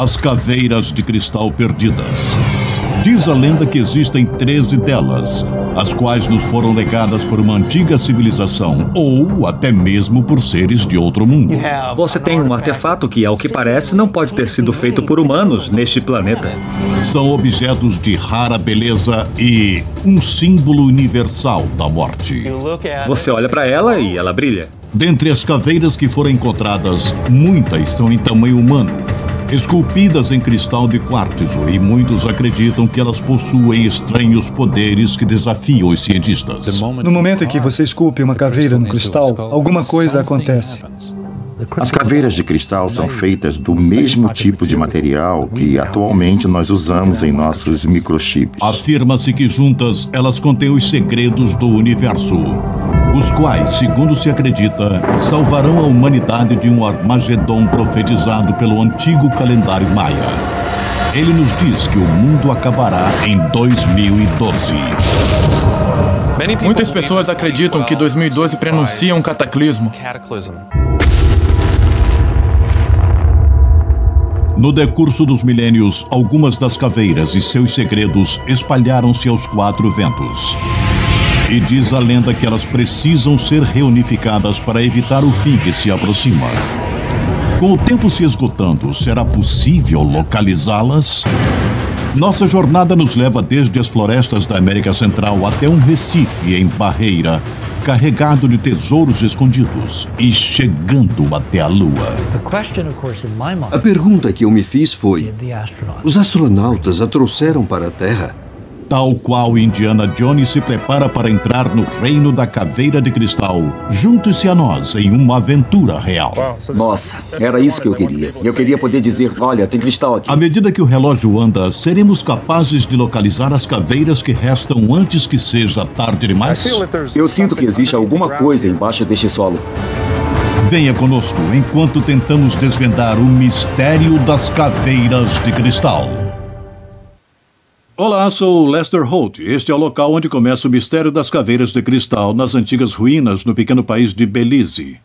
As caveiras de cristal perdidas. Diz a lenda que existem 13 delas, as quais nos foram legadas por uma antiga civilização ou até mesmo por seres de outro mundo. Você tem um artefato que, ao que parece, não pode ter sido feito por humanos neste planeta. São objetos de rara beleza e um símbolo universal da morte. Você olha para ela e ela brilha. Dentre as caveiras que foram encontradas, muitas são em tamanho humano, esculpidas em cristal de quartzo, e muitos acreditam que elas possuem estranhos poderes que desafiam os cientistas. No momento em que você esculpe uma caveira no cristal, alguma coisa acontece. As caveiras de cristal são feitas do mesmo tipo de material que atualmente nós usamos em nossos microchips. Afirma-se que juntas elas contêm os segredos do universo, os quais, segundo se acredita, salvarão a humanidade de um Armagedon profetizado pelo antigo calendário maia. Ele nos diz que o mundo acabará em 2012. Muitas pessoas acreditam que 2012 prenuncia um cataclismo. No decurso dos milênios, algumas das caveiras e seus segredos espalharam-se aos 4 ventos. E diz a lenda que elas precisam ser reunificadas para evitar o fim que se aproxima. Com o tempo se esgotando, será possível localizá-las? Nossa jornada nos leva desde as florestas da América Central até um Recife em Barreira, carregado de tesouros escondidos e chegando até a Lua. A pergunta que eu me fiz foi: os astronautas a trouxeram para a Terra? Tal qual Indiana Jones se prepara para entrar no reino da caveira de cristal, junte-se a nós em uma aventura real. Nossa, era isso que eu queria. Eu queria poder dizer: olha, tem cristal aqui. À medida que o relógio anda, seremos capazes de localizar as caveiras que restam antes que seja tarde demais? Eu sinto que existe alguma coisa embaixo deste solo. Venha conosco enquanto tentamos desvendar o mistério das caveiras de cristal. Olá, sou Lester Holt. Este é o local onde começa o mistério das caveiras de cristal nas antigas ruínas no pequeno país de Belize.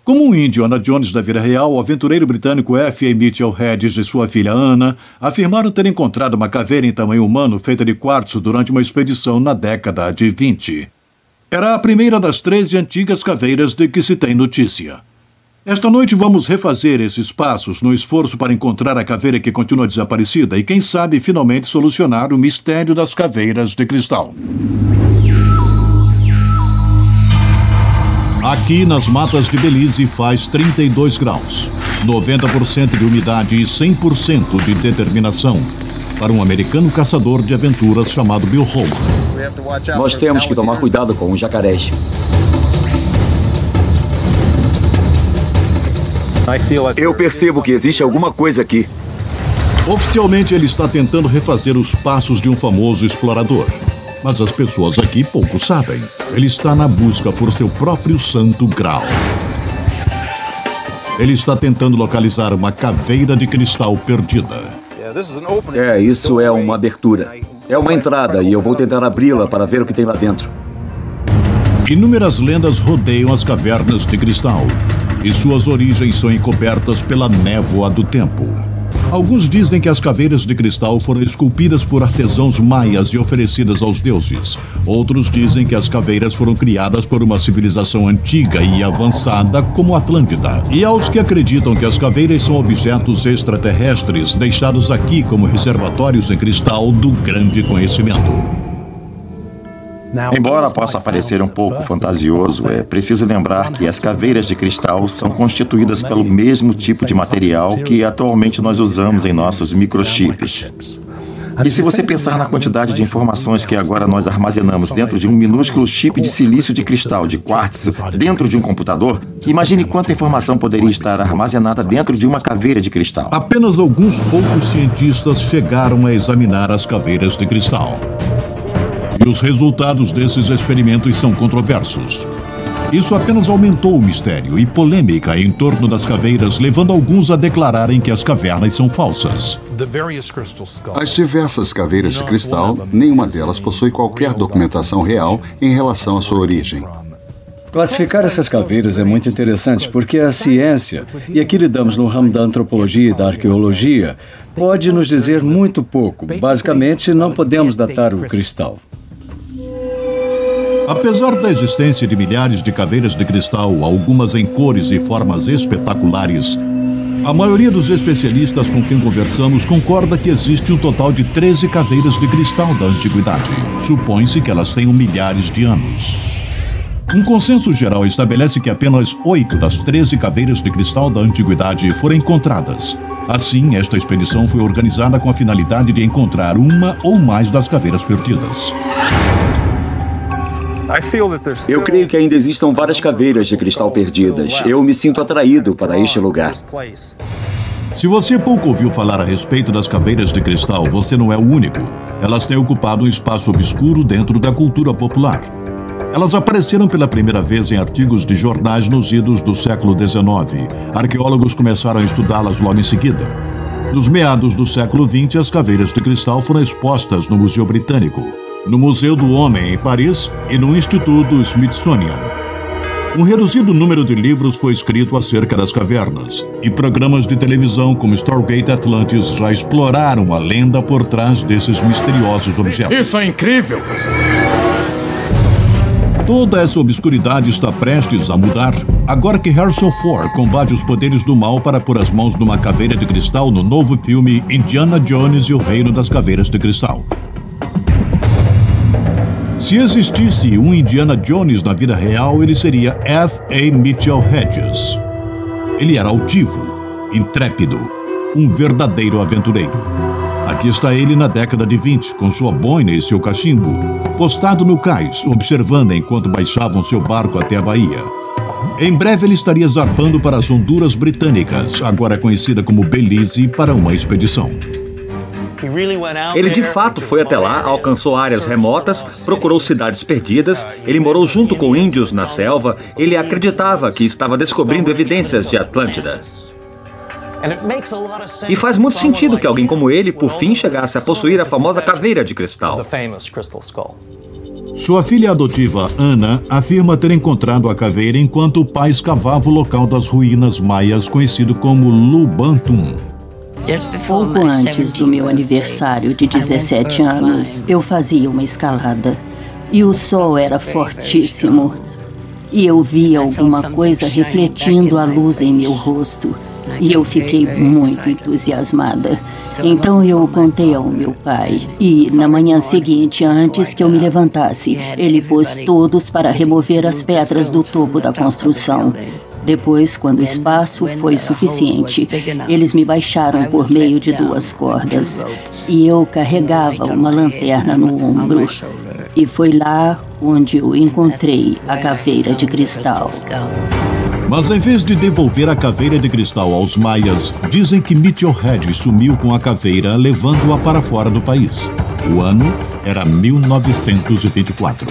Como um Indiana Jones da vida real, o aventureiro britânico F.A. Mitchell Hedges e sua filha Anna afirmaram ter encontrado uma caveira em tamanho humano feita de quartzo durante uma expedição na década de 20. Era a primeira das 13 antigas caveiras de que se tem notícia. Esta noite vamos refazer esses passos no esforço para encontrar a caveira que continua desaparecida e, quem sabe, finalmente solucionar o mistério das caveiras de cristal. Aqui nas matas de Belize faz 32 graus, 90% de umidade e 100% de determinação para um americano caçador de aventuras chamado Bill Homer. Nós temos que tomar cuidado com os jacarés. Eu percebo que existe alguma coisa aqui. Oficialmente, ele está tentando refazer os passos de um famoso explorador. Mas as pessoas aqui pouco sabem. Ele está na busca por seu próprio santo grau. Ele está tentando localizar uma caveira de cristal perdida. Isso é uma abertura. É uma entrada e eu vou tentar abri-la para ver o que tem lá dentro. Inúmeras lendas rodeiam as cavernas de cristal, e suas origens são encobertas pela névoa do tempo. Alguns dizem que as caveiras de cristal foram esculpidas por artesãos maias e oferecidas aos deuses. Outros dizem que as caveiras foram criadas por uma civilização antiga e avançada como Atlântida. E aos que acreditam que as caveiras são objetos extraterrestres deixados aqui como reservatórios em cristal do grande conhecimento. Embora possa parecer um pouco fantasioso, é preciso lembrar que as caveiras de cristal são constituídas pelo mesmo tipo de material que atualmente nós usamos em nossos microchips. E se você pensar na quantidade de informações que agora nós armazenamos dentro de um minúsculo chip de silício de cristal de quartzo dentro de um computador, imagine quanta informação poderia estar armazenada dentro de uma caveira de cristal. Apenas alguns poucos cientistas chegaram a examinar as caveiras de cristal. E os resultados desses experimentos são controversos. Isso apenas aumentou o mistério e polêmica em torno das caveiras, levando alguns a declararem que as cavernas são falsas. As diversas caveiras de cristal, nenhuma delas possui qualquer documentação real em relação à sua origem. Classificar essas caveiras é muito interessante porque a ciência, e aqui lidamos no ramo da antropologia e da arqueologia, pode nos dizer muito pouco. Basicamente, não podemos datar o cristal. Apesar da existência de milhares de caveiras de cristal, algumas em cores e formas espetaculares, a maioria dos especialistas com quem conversamos concorda que existe um total de 13 caveiras de cristal da antiguidade. Supõe-se que elas tenham milhares de anos. Um consenso geral estabelece que apenas 8 das 13 caveiras de cristal da antiguidade foram encontradas. Assim, esta expedição foi organizada com a finalidade de encontrar uma ou mais das caveiras perdidas. Eu creio que ainda existam várias caveiras de cristal perdidas. Eu me sinto atraído para este lugar. Se você pouco ouviu falar a respeito das caveiras de cristal, você não é o único. Elas têm ocupado um espaço obscuro dentro da cultura popular. Elas apareceram pela primeira vez em artigos de jornais nos idos do século XIX. Arqueólogos começaram a estudá-las logo em seguida. Nos meados do século XX, as caveiras de cristal foram expostas no Museu Britânico, no Museu do Homem, em Paris, e no Instituto Smithsonian. Um reduzido número de livros foi escrito acerca das cavernas, e programas de televisão como Stargate Atlantis já exploraram a lenda por trás desses misteriosos objetos. Isso é incrível! Toda essa obscuridade está prestes a mudar agora que Harrison Ford combate os poderes do mal para pôr as mãos numa caveira de cristal no novo filme Indiana Jones e o Reino das Caveiras de Cristal. Se existisse um Indiana Jones na vida real, ele seria F.A. Mitchell Hedges. Ele era altivo, intrépido, um verdadeiro aventureiro. Aqui está ele na década de 20, com sua boina e seu cachimbo, postado no cais, observando enquanto baixavam seu barco até a Bahia. Em breve ele estaria zarpando para as Honduras Britânicas, agora conhecida como Belize, para uma expedição. Ele de fato foi até lá, alcançou áreas remotas, procurou cidades perdidas, ele morou junto com índios na selva, ele acreditava que estava descobrindo evidências de Atlântida. E faz muito sentido que alguém como ele, por fim, chegasse a possuir a famosa caveira de cristal. Sua filha adotiva, Ana, afirma ter encontrado a caveira enquanto o pai escavava o local das ruínas maias conhecido como Lubantum. Pouco antes do meu aniversário de 17 anos, eu fazia uma escalada. E o sol era fortíssimo. E eu vi alguma coisa refletindo a luz em meu rosto. E eu fiquei muito entusiasmada. Então eu contei ao meu pai. E na manhã seguinte, antes que eu me levantasse, ele pôs todos para remover as pedras do topo da construção. Depois, quando o espaço foi suficiente, eles me baixaram por meio de 2 cordas. E eu carregava uma lanterna no ombro. E foi lá onde eu encontrei a caveira de cristal. Mas em vez de devolver a caveira de cristal aos maias, dizem que Mitchell Hedges sumiu com a caveira, levando-a para fora do país. O ano era 1924.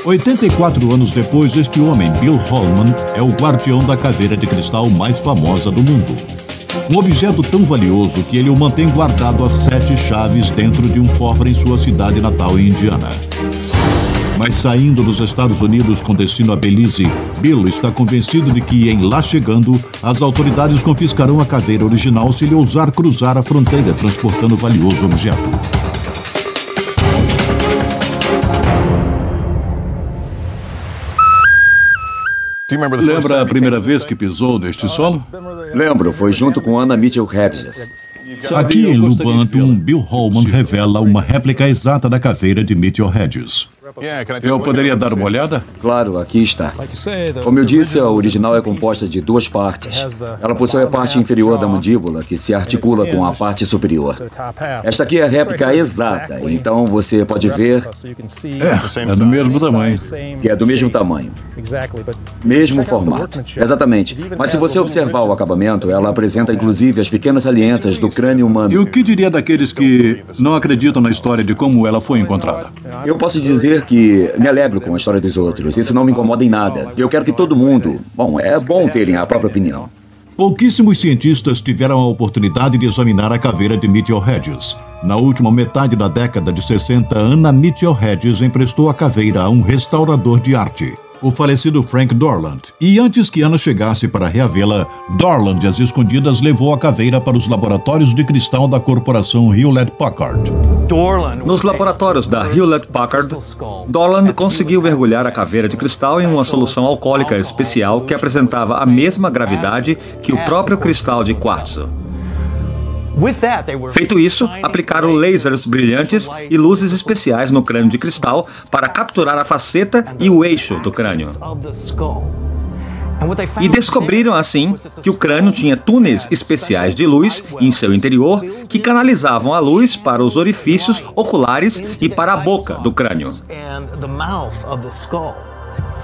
84 anos depois, este homem, Bill Holman, é o guardião da caveira de cristal mais famosa do mundo. Um objeto tão valioso que ele o mantém guardado a 7 chaves dentro de um cofre em sua cidade natal em Indiana. Mas saindo dos Estados Unidos com destino a Belize, Bill está convencido de que, em lá chegando, as autoridades confiscarão a caveira original se ele ousar cruzar a fronteira transportando o valioso objeto. Lembra a primeira vez que pisou neste solo? Lembro, foi junto com Anna Mitchell Hedges. Aqui em Lubantum, Bill Holman revela uma réplica exata da caveira de Mitchell Hedges. Eu poderia dar uma olhada? Claro, aqui está. Como eu disse, a original é composta de 2 partes. Ela possui a parte inferior da mandíbula, que se articula com a parte superior. Esta aqui é a réplica exata, então você pode ver... É do mesmo tamanho. Que é do mesmo tamanho. Mesmo formato. Exatamente. Mas se você observar o acabamento, ela apresenta inclusive as pequenas alianças do crânio humano. E o que diria daqueles que não acreditam na história de como ela foi encontrada? Eu posso dizer que me alegro com a história dos outros. Isso não me incomoda em nada. Eu quero que todo mundo... Bom, é bom terem a própria opinião. Pouquíssimos cientistas tiveram a oportunidade de examinar a caveira de Mitchell Hedges. Na última metade da década de 60, Anna Mitchell Hedges emprestou a caveira a um restaurador de arte. o falecido Frank Dorland. E antes que Anna chegasse para reavê-la, Dorland, às escondidas, levou a caveira para os laboratórios de cristal da corporação Hewlett-Packard. Nos laboratórios da Hewlett-Packard, Dorland conseguiu mergulhar a caveira de cristal em uma solução alcoólica especial que apresentava a mesma gravidade que o próprio cristal de quartzo. Feito isso, aplicaram lasers brilhantes e luzes especiais no crânio de cristal para capturar a faceta e o eixo do crânio. E descobriram, assim, que o crânio tinha túneis especiais de luz em seu interior que canalizavam a luz para os orifícios oculares e para a boca do crânio.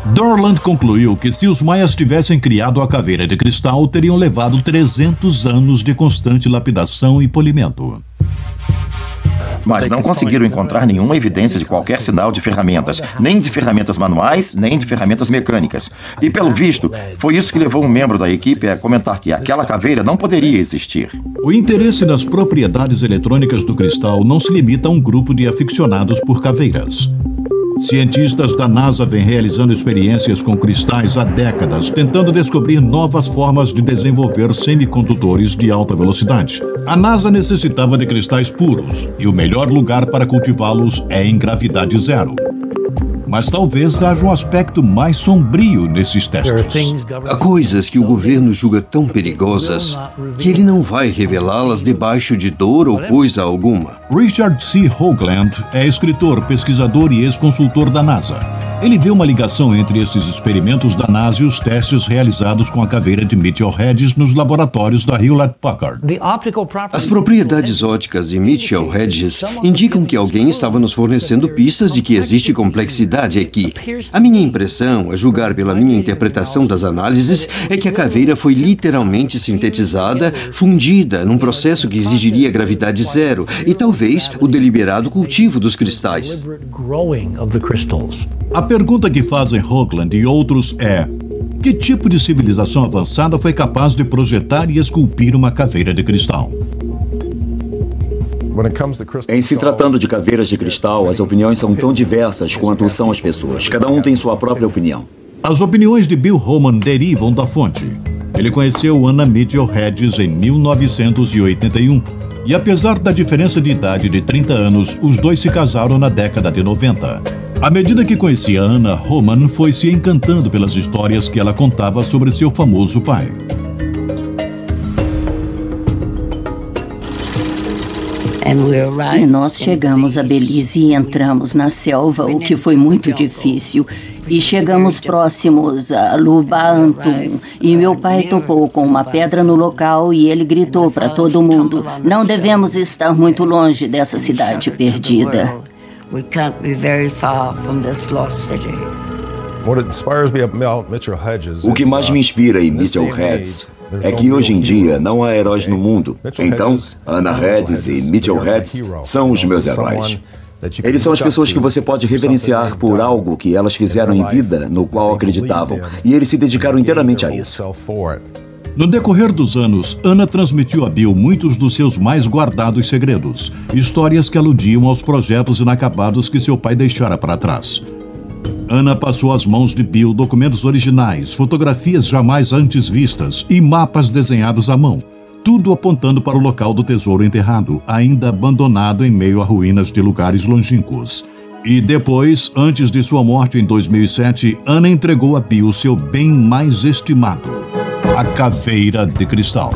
Dorland concluiu que se os maias tivessem criado a caveira de cristal, teriam levado 300 anos de constante lapidação e polimento. Mas não conseguiram encontrar nenhuma evidência de qualquer sinal de ferramentas, nem de ferramentas manuais, nem de ferramentas mecânicas. E, pelo visto, foi isso que levou um membro da equipe a comentar que aquela caveira não poderia existir. O interesse nas propriedades eletrônicas do cristal não se limita a um grupo de aficionados por caveiras. Cientistas da NASA vêm realizando experiências com cristais há décadas, tentando descobrir novas formas de desenvolver semicondutores de alta velocidade. A NASA necessitava de cristais puros, e o melhor lugar para cultivá-los é em gravidade zero. Mas talvez haja um aspecto mais sombrio nesses testes. Há coisas que o governo julga tão perigosas que ele não vai revelá-las debaixo de dor ou coisa alguma. Richard C. Hoagland é escritor, pesquisador e ex-consultor da NASA. Ele vê uma ligação entre esses experimentos da NASA e os testes realizados com a caveira de Mitchell Hedges nos laboratórios da Hewlett-Packard. As propriedades ópticas de Mitchell Hedges indicam que alguém estava nos fornecendo pistas de que existe complexidade aqui. A minha impressão, a julgar pela minha interpretação das análises, é que a caveira foi literalmente sintetizada, fundida, num processo que exigiria gravidade zero e talvez o deliberado cultivo dos cristais. A pergunta que fazem Hoagland e outros é: que tipo de civilização avançada foi capaz de projetar e esculpir uma caveira de cristal? Em se tratando de caveiras de cristal, as opiniões são tão diversas quanto são as pessoas. Cada um tem sua própria opinião. As opiniões de Bill Homan derivam da fonte. Ele conheceu Anna Mitchell Hedges em 1981 e, apesar da diferença de idade de 30 anos, os dois se casaram na década de 90. À medida que conhecia Anna, Homan foi se encantando pelas histórias que ela contava sobre seu famoso pai. E nós chegamos a Belize e entramos na selva, o que foi muito difícil. E chegamos próximos a Lubantum. E meu pai topou com uma pedra no local e ele gritou para todo mundo: não devemos estar muito longe dessa cidade perdida. We can't be very far from this lost city. O que mais me inspira em Mitchell Hedges é que hoje em dia não há heróis no mundo. Então, Anna Hedges e Mitchell Hedges são os meus heróis. Eles são as pessoas que você pode reverenciar por algo que elas fizeram em vida, no qual acreditavam, e eles se dedicaram inteiramente a isso. No decorrer dos anos, Anna transmitiu a Bill muitos dos seus mais guardados segredos, histórias que aludiam aos projetos inacabados que seu pai deixara para trás. Anna passou às mãos de Bill documentos originais, fotografias jamais antes vistas e mapas desenhados à mão, tudo apontando para o local do tesouro enterrado, ainda abandonado em meio a ruínas de lugares longínquos. E depois, antes de sua morte em 2007, Anna entregou a Bill seu bem mais estimado: a caveira de cristal.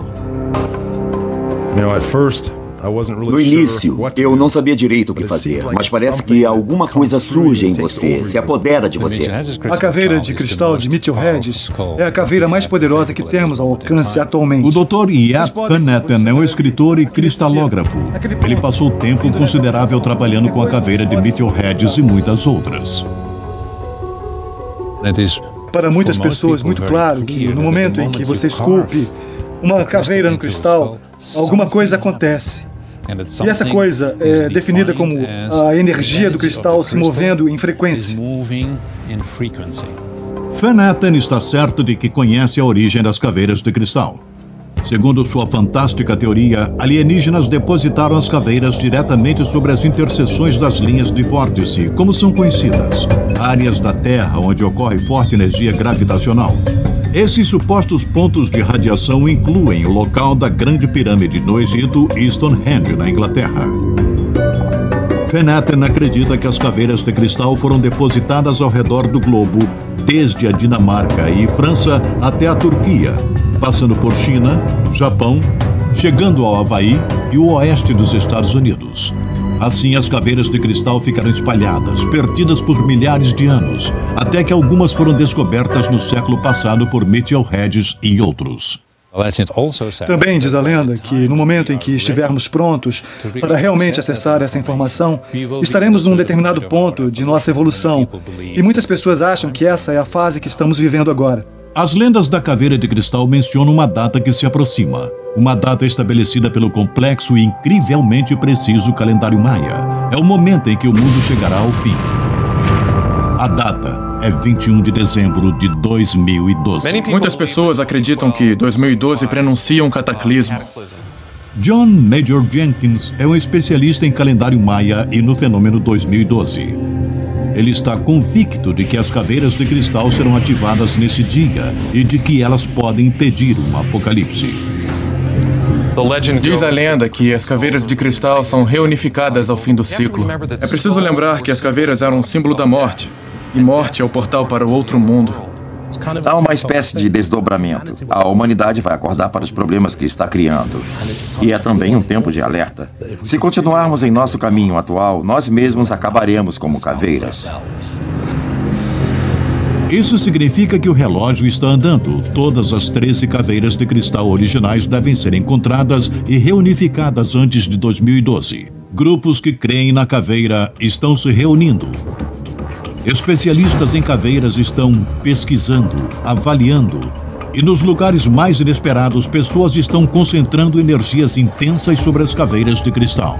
No início, eu não sabia direito o que fazer, mas parece que alguma coisa surge em você, se apodera de você. A caveira de cristal de Mitchell Hedges é a caveira mais poderosa que temos ao alcance atualmente. O Dr. Jaap van Etten é um escritor e cristalógrafo. Ele passou tempo considerável trabalhando com a caveira de Mitchell Hedges e muitas outras. Para muitas pessoas, muito claro que no momento em que você esculpe uma caveira no cristal, alguma coisa acontece. E essa coisa é definida como a energia do cristal se movendo em frequência. Van Etten está certo de que conhece a origem das caveiras de cristal. Segundo sua fantástica teoria, alienígenas depositaram as caveiras diretamente sobre as interseções das linhas de vórtice, como são conhecidas, áreas da Terra onde ocorre forte energia gravitacional. Esses supostos pontos de radiação incluem o local da Grande Pirâmide no Egito e Stonehenge, na Inglaterra. Fennetten acredita que as caveiras de cristal foram depositadas ao redor do globo, desde a Dinamarca e França até a Turquia, passando por China, Japão, chegando ao Havaí e o oeste dos Estados Unidos. Assim, as caveiras de cristal ficaram espalhadas, perdidas por milhares de anos, até que algumas foram descobertas no século passado por Mitchell Hedges e outros. Também diz a lenda que, no momento em que estivermos prontos para realmente acessar essa informação, estaremos num determinado ponto de nossa evolução. E muitas pessoas acham que essa é a fase que estamos vivendo agora. As lendas da caveira de cristal mencionam uma data que se aproxima. Uma data estabelecida pelo complexo e incrivelmente preciso calendário maia. É o momento em que o mundo chegará ao fim. A data é 21 de dezembro de 2012. Muitas pessoas acreditam que 2012 prenuncia um cataclismo. John Major Jenkins é um especialista em calendário maia e no fenômeno 2012. Ele está convicto de que as caveiras de cristal serão ativadas nesse dia e de que elas podem impedir um apocalipse. Diz a lenda que as caveiras de cristal são reunificadas ao fim do ciclo. É preciso lembrar que as caveiras eram um símbolo da morte. E morte é o portal para o outro mundo. Há uma espécie de desdobramento. A humanidade vai acordar para os problemas que está criando. E é também um tempo de alerta. Se continuarmos em nosso caminho atual, nós mesmos acabaremos como caveiras. Isso significa que o relógio está andando. Todas as 13 caveiras de cristal originais devem ser encontradas e reunificadas antes de 2012. Grupos que creem na caveira estão se reunindo. Especialistas em caveiras estão pesquisando, avaliando, e nos lugares mais inesperados, pessoas estão concentrando energias intensas sobre as caveiras de cristal.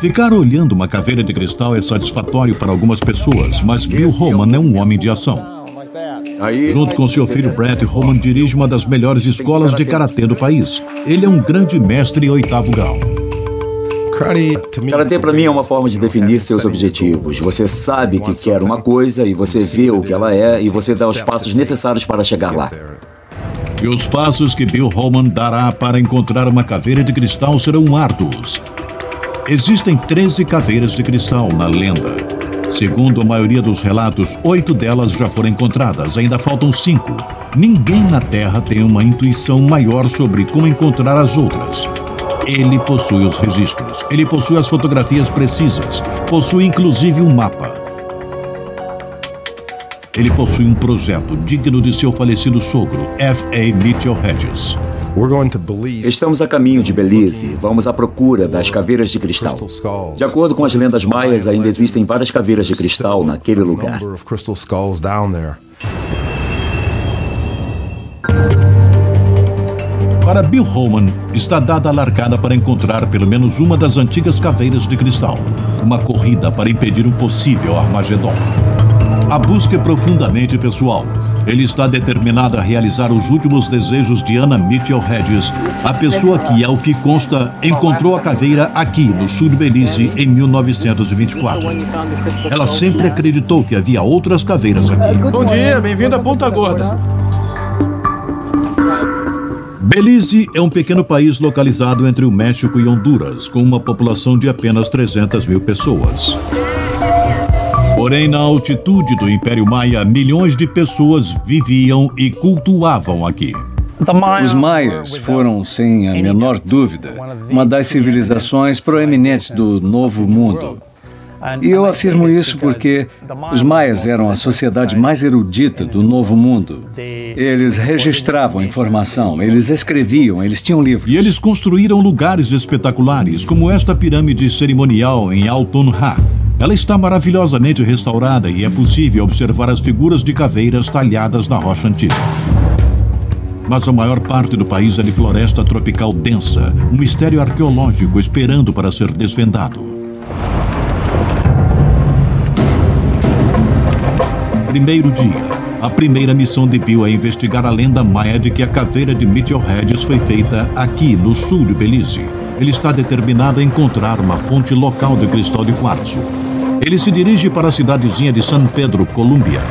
Ficar olhando uma caveira de cristal é satisfatório para algumas pessoas, mas Bill Holman é um homem de ação. Junto com seu filho Brett, Holman dirige uma das melhores escolas de karatê do país. Ele é um grande mestre em 8º grau. Karatê para mim é uma forma de definir seus objetivos. Você sabe que quer uma coisa e você vê o que ela é e você dá os passos necessários para chegar lá. E os passos que Bill Holman dará para encontrar uma caveira de cristal serão árduos. Existem 13 caveiras de cristal na lenda. Segundo a maioria dos relatos, 8 delas já foram encontradas, ainda faltam 5. Ninguém na Terra tem uma intuição maior sobre como encontrar as outras. Ele possui os registros, ele possui as fotografias precisas, possui inclusive um mapa. Ele possui um projeto digno de seu falecido sogro, F.A. Mitchell Hedges. Estamos a caminho de Belize. Vamos à procura das caveiras de cristal. De acordo com as lendas maias, ainda existem várias caveiras de cristal naquele lugar. Para Bill Holman, está dada a largada para encontrar pelo menos uma das antigas caveiras de cristal. Uma corrida para impedir um possível Armagedon. A busca é profundamente pessoal. Ele está determinado a realizar os últimos desejos de Anna Mitchell Hedges, a pessoa que, ao que consta, encontrou a caveira aqui, no sul de Belize, em 1924. Ela sempre acreditou que havia outras caveiras aqui. Bom dia, bem-vindo a Ponta Gorda. Belize é um pequeno país localizado entre o México e Honduras, com uma população de apenas 300 mil pessoas. Porém, na altitude do Império Maia, milhões de pessoas viviam e cultuavam aqui. Os maias foram, sem a menor dúvida, uma das civilizações proeminentes do Novo Mundo. E eu afirmo isso porque os maias eram a sociedade mais erudita do Novo Mundo. Eles registravam informação, eles escreviam, eles tinham livros. E eles construíram lugares espetaculares, como esta pirâmide cerimonial em Alton-Ha. Ela está maravilhosamente restaurada e é possível observar as figuras de caveiras talhadas na rocha antiga. Mas a maior parte do país é de floresta tropical densa, um mistério arqueológico esperando para ser desvendado. Primeiro dia. A primeira missão de Bill é investigar a lenda maia de que a caveira de Mitchell Hedges foi feita aqui, no sul de Belize. Ele está determinado a encontrar uma fonte local de cristal de quartzo. Ele se dirige para a cidadezinha de San Pedro, Colômbia.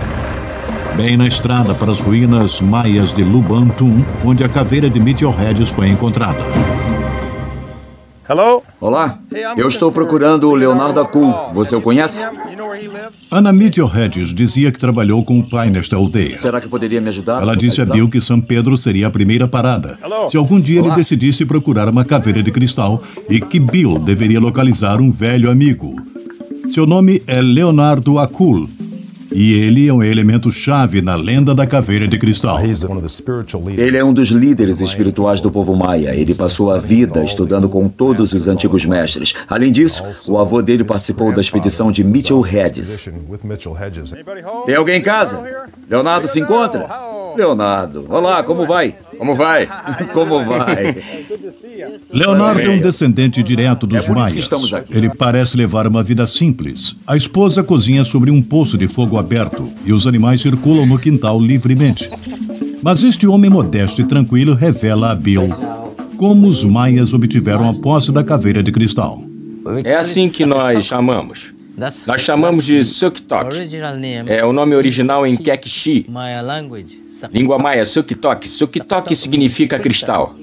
Bem na estrada para as ruínas maias de Lubantum, onde a caveira de Mitchell Hedges foi encontrada. Olá, eu estou procurando o Leonardo Akul. Você o conhece? Anna Mitchell Hedges dizia que trabalhou com o pai nesta aldeia. Será que poderia me ajudar? Ela disse a Bill que San Pedro seria a primeira parada, se algum dia ele decidisse procurar uma caveira de cristal, e que Bill deveria localizar um velho amigo. Seu nome é Leonardo Akul, e ele é um elemento-chave na lenda da caveira de cristal. Ele é um dos líderes espirituais do povo maia. Ele passou a vida estudando com todos os antigos mestres. Além disso, o avô dele participou da expedição de Mitchell Hedges. Tem alguém em casa? Leonardo se encontra? Leonardo, olá, como vai? Como vai? Como vai? Leonardo é um descendente direto dos maias. Ele parece levar uma vida simples. A esposa cozinha sobre um poço de fogo aberto e os animais circulam no quintal livremente. Mas este homem modesto e tranquilo revela a Bill como os maias obtiveram a posse da caveira de cristal. É assim que nós chamamos. Nós chamamos de Suktok. É o nome original em Kekchi. Língua maia, Suktok. Suktok significa cristal.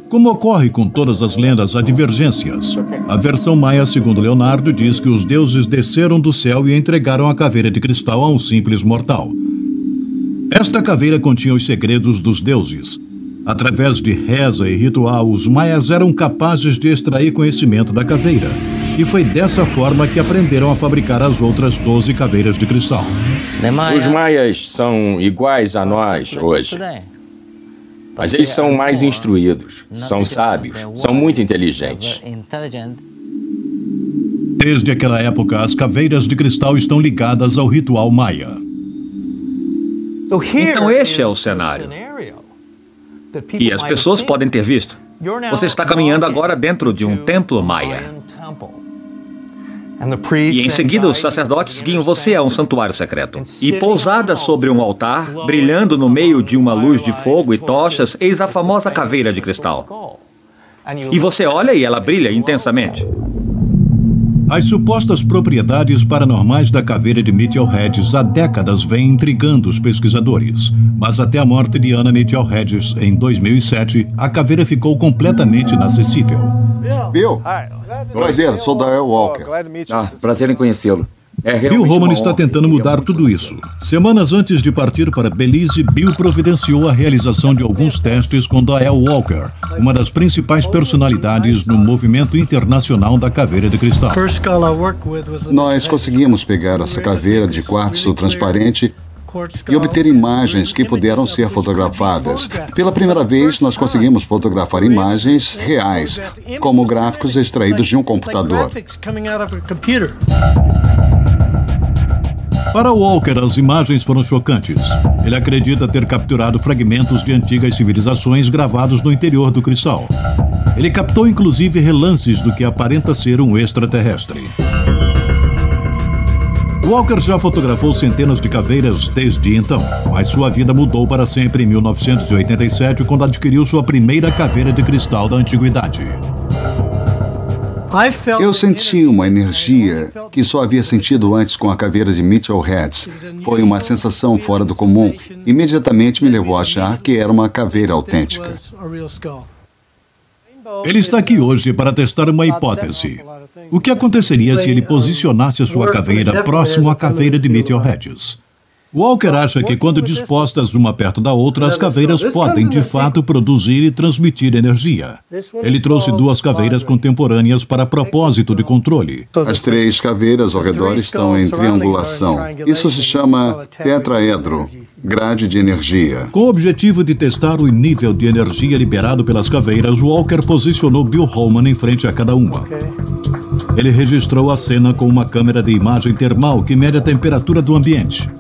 Como ocorre com todas as lendas, há divergências. A versão maia, segundo Leonardo, diz que os deuses desceram do céu e entregaram a caveira de cristal a um simples mortal. Esta caveira continha os segredos dos deuses. Através de reza e ritual, os maias eram capazes de extrair conhecimento da caveira. E foi dessa forma que aprenderam a fabricar as outras 12 caveiras de cristal. Os maias são iguais a nós hoje. Mas eles são mais instruídos, são sábios, são muito inteligentes. Desde aquela época, as caveiras de cristal estão ligadas ao ritual maia. Então este é o cenário. E as pessoas podem ter visto. Você está caminhando agora dentro de um templo maia. E em seguida os sacerdotes guiam você a um santuário secreto. E pousada sobre um altar, brilhando no meio de uma luz de fogo e tochas, eis a famosa caveira de cristal. E você olha e ela brilha intensamente. As supostas propriedades paranormais da caveira de Mitchell Hedges há décadas vêm intrigando os pesquisadores. Mas até a morte de Anna Mitchell Hedges em 2007, a caveira ficou completamente inacessível. Bill, prazer, sou Dael Walker. Prazer em conhecê-lo. Bill Holman está tentando mudar tudo isso. Semanas antes de partir para Belize, Bill providenciou a realização de alguns testes com Dael Walker, uma das principais personalidades no movimento internacional da caveira de cristal. Nós conseguimos pegar essa caveira de quartzo transparente e obter imagens que puderam ser fotografadas. Pela primeira vez, nós conseguimos fotografar imagens reais, como gráficos extraídos de um computador. Para Walker, as imagens foram chocantes. Ele acredita ter capturado fragmentos de antigas civilizações gravados no interior do cristal. Ele captou inclusive relances do que aparenta ser um extraterrestre. Walker já fotografou centenas de caveiras desde então, mas sua vida mudou para sempre em 1987, quando adquiriu sua primeira caveira de cristal da antiguidade. Eu senti uma energia que só havia sentido antes com a caveira de Mitchell Hedges. Foi uma sensação fora do comum. Imediatamente me levou a achar que era uma caveira autêntica. Ele está aqui hoje para testar uma hipótese. O que aconteceria se ele posicionasse a sua caveira próximo à caveira de Mitchell Hedges? Walker acha que quando dispostas uma perto da outra, as caveiras podem, de fato, produzir e transmitir energia. Ele trouxe 2 caveiras contemporâneas para propósito de controle. As 3 caveiras ao redor estão em triangulação. Isso se chama tetraedro, grade de energia. Com o objetivo de testar o nível de energia liberado pelas caveiras, Walker posicionou Bill Holman em frente a cada uma. Ele registrou a cena com uma câmera de imagem termal que mede a temperatura do ambiente.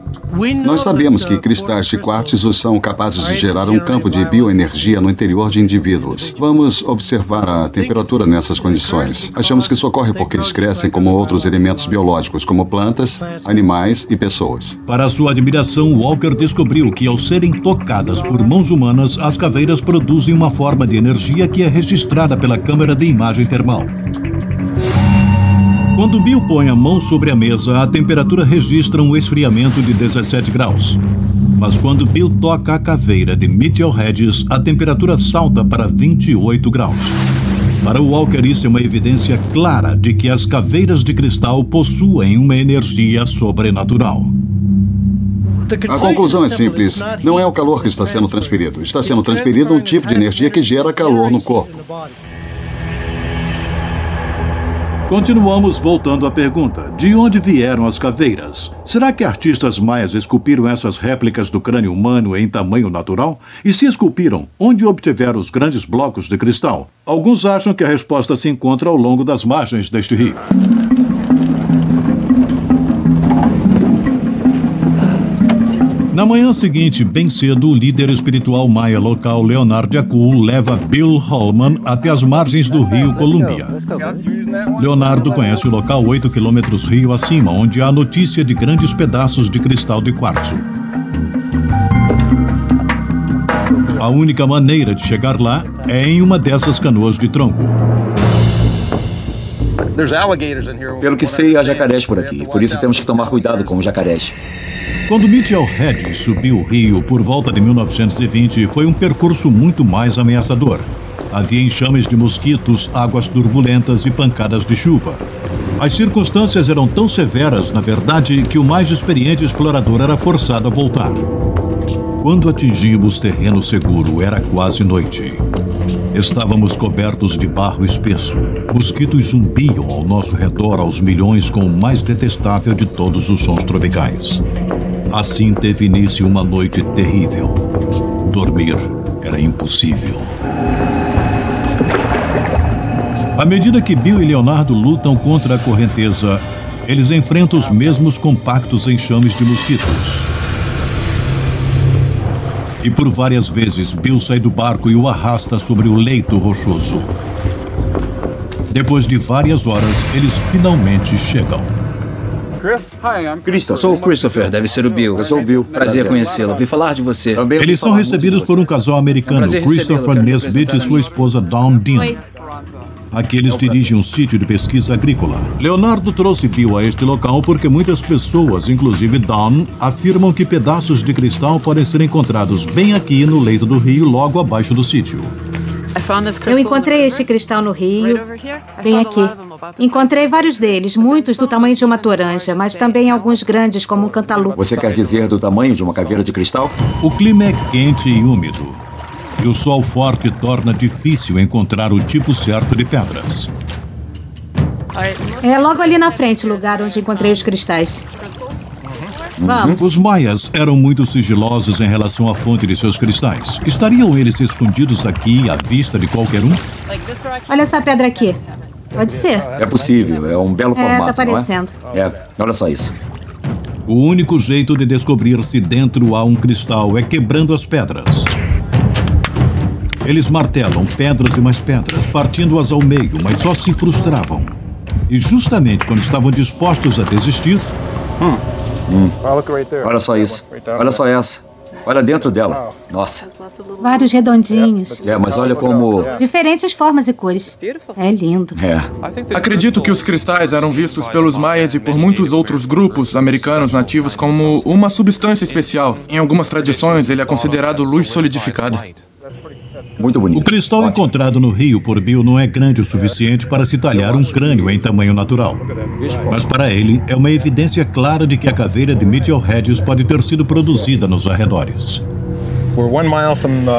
Nós sabemos que cristais de quartzo são capazes de gerar um campo de bioenergia no interior de indivíduos. Vamos observar a temperatura nessas condições. Achamos que isso ocorre porque eles crescem como outros elementos biológicos, como plantas, animais e pessoas. Para sua admiração, Walker descobriu que, ao serem tocadas por mãos humanas, as caveiras produzem uma forma de energia que é registrada pela câmera de imagem termal. Quando Bill põe a mão sobre a mesa, a temperatura registra um esfriamento de 17 graus. Mas quando Bill toca a caveira de Mitchell Hedges, a temperatura salta para 28 graus. Para Walker, isso é uma evidência clara de que as caveiras de cristal possuem uma energia sobrenatural. A conclusão é simples. Não é o calor que está sendo transferido. Está sendo transferido um tipo de energia que gera calor no corpo. Continuamos voltando à pergunta: de onde vieram as caveiras? Será que artistas maias esculpiram essas réplicas do crânio humano em tamanho natural? E se esculpiram, onde obtiveram os grandes blocos de cristal? Alguns acham que a resposta se encontra ao longo das margens deste rio. Na manhã seguinte, bem cedo, o líder espiritual maia local, Leonard Yakul, leva Bill Holman até as margens do rio Columbia. Leonardo conhece o local 8 quilômetros rio acima, onde há notícia de grandes pedaços de cristal de quartzo. A única maneira de chegar lá é em uma dessas canoas de tronco. Pelo que sei, há jacarés por aqui. Por isso temos que tomar cuidado com os jacarés. Quando Mitchell Hedges subiu o rio por volta de 1920, foi um percurso muito mais ameaçador. Havia enxames de mosquitos, águas turbulentas e pancadas de chuva. As circunstâncias eram tão severas, na verdade, que o mais experiente explorador era forçado a voltar. Quando atingimos terreno seguro, era quase noite. Estávamos cobertos de barro espesso. Mosquitos zumbiam ao nosso redor aos milhões com o mais detestável de todos os sons tropicais. Assim teve início uma noite terrível. Dormir era impossível. À medida que Bill e Leonardo lutam contra a correnteza, eles enfrentam os mesmos compactos enxames de mosquitos. E por várias vezes, Bill sai do barco e o arrasta sobre o leito rochoso. Depois de várias horas, eles finalmente chegam. Sou o Christopher, deve ser o Bill. Eu sou o Bill. Prazer conhecê-lo. Ouvi falar de você. Eles são recebidos por um casal americano, Christopher Nesbitt e sua esposa Dawn Dean. Aqui eles dirigem um sítio de pesquisa agrícola. Leonardo trouxe Bill a este local porque muitas pessoas, inclusive Dawn, afirmam que pedaços de cristal podem ser encontrados bem aqui no leito do rio, logo abaixo do sítio. Eu encontrei este cristal no rio, bem aqui. Encontrei vários deles, muitos do tamanho de uma toranja, mas também alguns grandes, como um cantaloupe. Você quer dizer do tamanho de uma caveira de cristal? O clima é quente e úmido, e o sol forte torna difícil encontrar o tipo certo de pedras. É logo ali na frente o lugar onde encontrei os cristais. Vamos. Os maias eram muito sigilosos em relação à fonte de seus cristais. Estariam eles escondidos aqui à vista de qualquer um? Olha essa pedra aqui. Pode ser. É possível, é um belo formato, tá parecendo. Não é? Olha só isso. O único jeito de descobrir se dentro há um cristal é quebrando as pedras. Eles martelam pedras e mais pedras, partindo-as ao meio, mas só se frustravam. E justamente quando estavam dispostos a desistir... Olha só isso. Olha só essa. Olha dentro dela. Nossa. Vários redondinhos. Mas olha como... Diferentes formas e cores. É lindo. Acredito que os cristais eram vistos pelos maias e por muitos outros grupos americanos nativos como uma substância especial. Em algumas tradições, ele é considerado luz solidificada. Muito bonito. O cristal encontrado no rio por Bill não é grande o suficiente para se talhar um crânio em tamanho natural. Mas para ele, é uma evidência clara de que a caveira de Mitchell Hedges pode ter sido produzida nos arredores.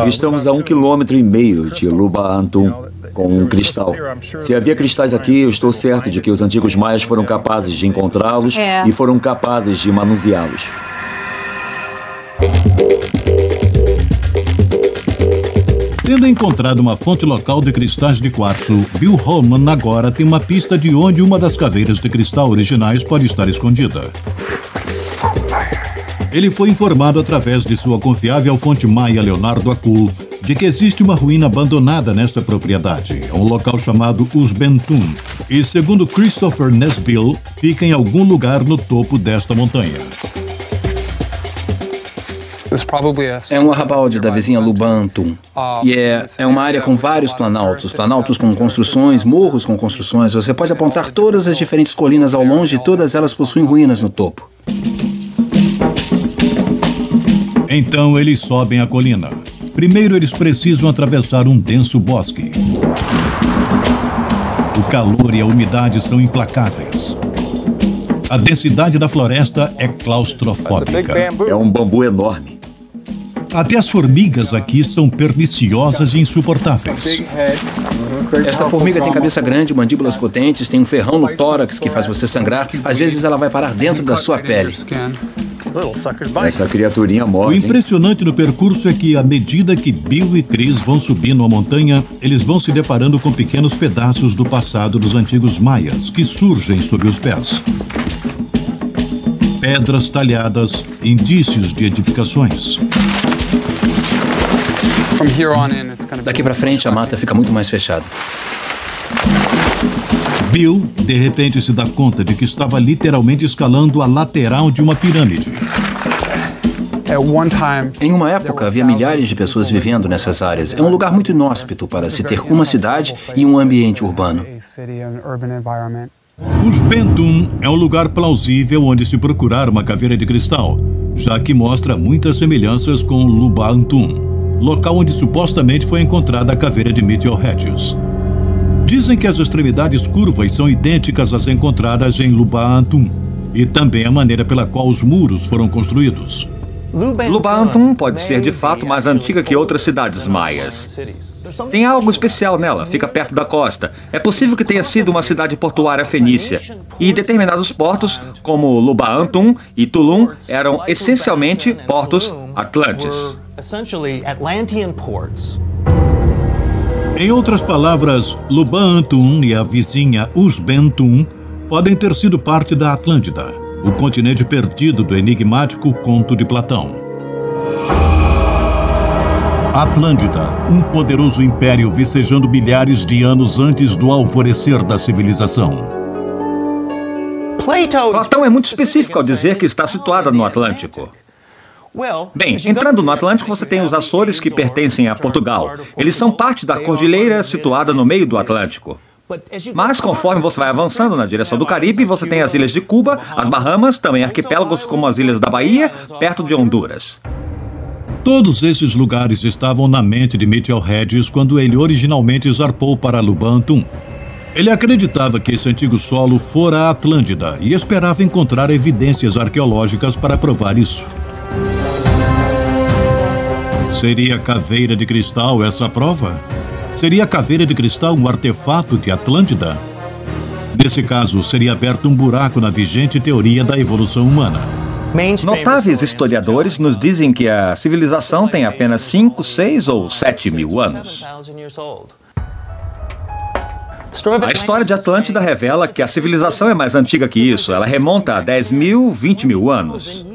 Estamos a 1,5 km de Luba Antum com um cristal. Se havia cristais aqui, eu estou certo de que os antigos maias foram capazes de encontrá-los e foram capazes de manuseá-los. Tendo encontrado uma fonte local de cristais de quartzo, Bill Holman agora tem uma pista de onde uma das caveiras de cristal originais pode estar escondida. Ele foi informado através de sua confiável fonte maia Leonardo Acul de que existe uma ruína abandonada nesta propriedade, um local chamado Usbentun, e segundo Christopher Nesbill, fica em algum lugar no topo desta montanha. É um arrabalde da vizinha Lubantum. E é uma área com vários planaltos com construções, morros com construções. Você pode apontar todas as diferentes colinas ao longe e todas elas possuem ruínas no topo. Então eles sobem a colina. Primeiro eles precisam atravessar um denso bosque. O calor e a umidade são implacáveis. A densidade da floresta é claustrofóbica. É um bambu enorme. Até as formigas aqui são perniciosas e insuportáveis. Esta formiga tem cabeça grande, mandíbulas potentes, tem um ferrão no tórax que faz você sangrar. Às vezes ela vai parar dentro da sua pele. Essa criaturinha O morre. impressionante no percurso é que, à medida que Bill e Chris vão subindo a montanha, eles vão se deparando com pequenos pedaços do passado dos antigos maias que surgem sob os pés. Pedras talhadas, indícios de edificações. Daqui pra frente a mata fica muito mais fechada. Bill, de repente, se dá conta de que estava literalmente escalando a lateral de uma pirâmide. Em uma época, havia milhares de pessoas vivendo nessas áreas. É um lugar muito inóspito para se ter uma cidade e um ambiente urbano. Usbentun é um lugar plausível onde se procurar uma caveira de cristal, já que mostra muitas semelhanças com Lubantum, local onde supostamente foi encontrada a caveira de Mitchell Hedges. Dizem que as extremidades curvas são idênticas às encontradas em Lubantum, e também a maneira pela qual os muros foram construídos. Lubantum pode ser de fato mais antiga que outras cidades maias. Tem algo especial nela, fica perto da costa. É possível que tenha sido uma cidade portuária fenícia. E determinados portos, como Lubantum e Tulum, eram essencialmente portos atlantes. Em outras palavras, Lubantum e a vizinha Usbentun podem ter sido parte da Atlântida, o continente perdido do enigmático conto de Platão. Atlântida, um poderoso império vicejando milhares de anos antes do alvorecer da civilização. Platão é muito específico ao dizer que está situada no Atlântico. Bem, entrando no Atlântico, você tem os Açores, que pertencem a Portugal. Eles são parte da cordilheira situada no meio do Atlântico. Mas, conforme você vai avançando na direção do Caribe, você tem as ilhas de Cuba, as Bahamas, também arquipélagos como as ilhas da Bahia, perto de Honduras. Todos esses lugares estavam na mente de Mitchell Hedges quando ele originalmente zarpou para Lubantum. Ele acreditava que esse antigo solo fora a Atlântida e esperava encontrar evidências arqueológicas para provar isso. Seria a caveira de cristal essa prova? Seria a caveira de cristal um artefato de Atlântida? Nesse caso, seria aberto um buraco na vigente teoria da evolução humana. Notáveis historiadores nos dizem que a civilização tem apenas 5, 6 ou 7 mil anos. A história de Atlântida revela que a civilização é mais antiga que isso. Ela remonta a 10 mil, 20 mil anos.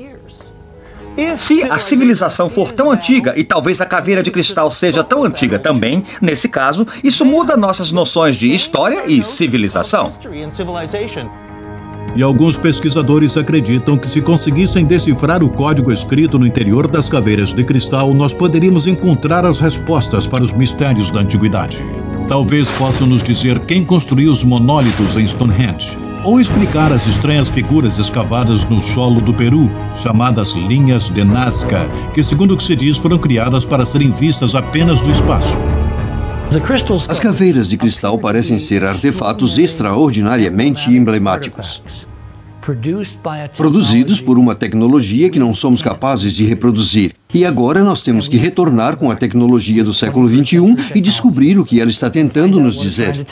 Se a civilização for tão antiga e talvez a caveira de cristal seja tão antiga também, nesse caso, isso muda nossas noções de história e civilização. E alguns pesquisadores acreditam que se conseguissem decifrar o código escrito no interior das caveiras de cristal, nós poderíamos encontrar as respostas para os mistérios da antiguidade. Talvez possam nos dizer quem construiu os monólitos em Stonehenge, ou explicar as estranhas figuras escavadas no solo do Peru, chamadas linhas de Nazca, que, segundo o que se diz, foram criadas para serem vistas apenas do espaço. As caveiras de cristal parecem ser artefatos extraordinariamente emblemáticos, produzidos por uma tecnologia que não somos capazes de reproduzir. E agora nós temos que retornar com a tecnologia do século XXI e descobrir o que ela está tentando nos dizer.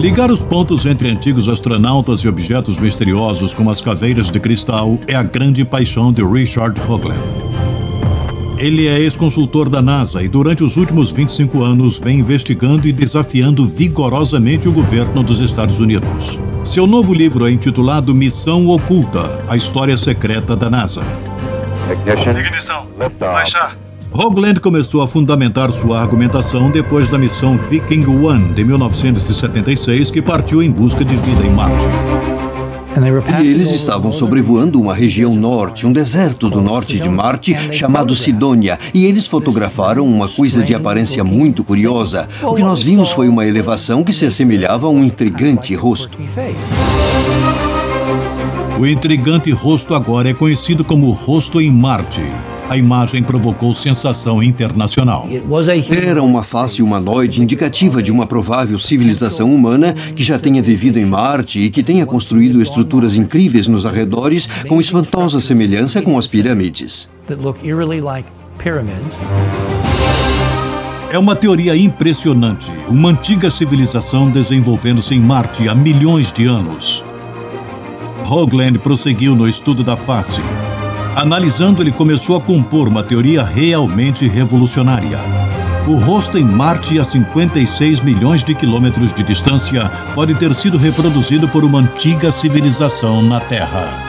Ligar os pontos entre antigos astronautas e objetos misteriosos como as caveiras de cristal é a grande paixão de Richard Hoagland. Ele é ex-consultor da NASA e durante os últimos 25 anos vem investigando e desafiando vigorosamente o governo dos Estados Unidos. Seu novo livro é intitulado Missão Oculta, a história secreta da NASA. Ignição. Baixar. Hoagland começou a fundamentar sua argumentação depois da missão Viking 1 de 1976, que partiu em busca de vida em Marte. E eles estavam sobrevoando uma região norte, um deserto do norte de Marte, chamado Sidônia, e eles fotografaram uma coisa de aparência muito curiosa. O que nós vimos foi uma elevação que se assemelhava a um intrigante rosto. O intrigante rosto agora é conhecido como Rosto em Marte. A imagem provocou sensação internacional. Era uma face humanoide indicativa de uma provável civilização humana que já tenha vivido em Marte e que tenha construído estruturas incríveis nos arredores com espantosa semelhança com as pirâmides. É uma teoria impressionante. Uma antiga civilização desenvolvendo-se em Marte há milhões de anos. Hoagland prosseguiu no estudo da face. Analisando, ele começou a compor uma teoria realmente revolucionária. O rosto em Marte, a 56 milhões de quilômetros de distância, pode ter sido reproduzido por uma antiga civilização na Terra.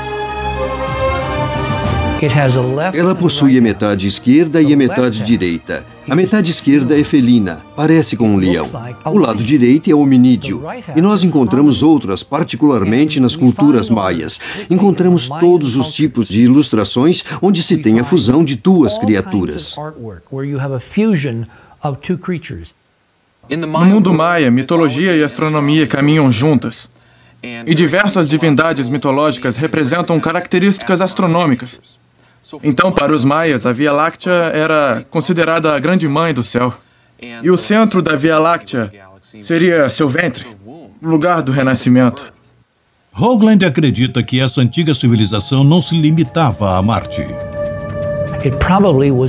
Ela possui a metade esquerda e a metade direita. A metade esquerda é felina, parece com um leão. O lado direito é hominídeo. E nós encontramos outras, particularmente nas culturas maias. Encontramos todos os tipos de ilustrações onde se tem a fusão de duas criaturas. No mundo maia, mitologia e astronomia caminham juntas. E diversas divindades mitológicas representam características astronômicas. Então, para os maias, a Via Láctea era considerada a grande mãe do céu. E o centro da Via Láctea seria seu ventre, lugar do renascimento. Hoagland acredita que essa antiga civilização não se limitava a Marte.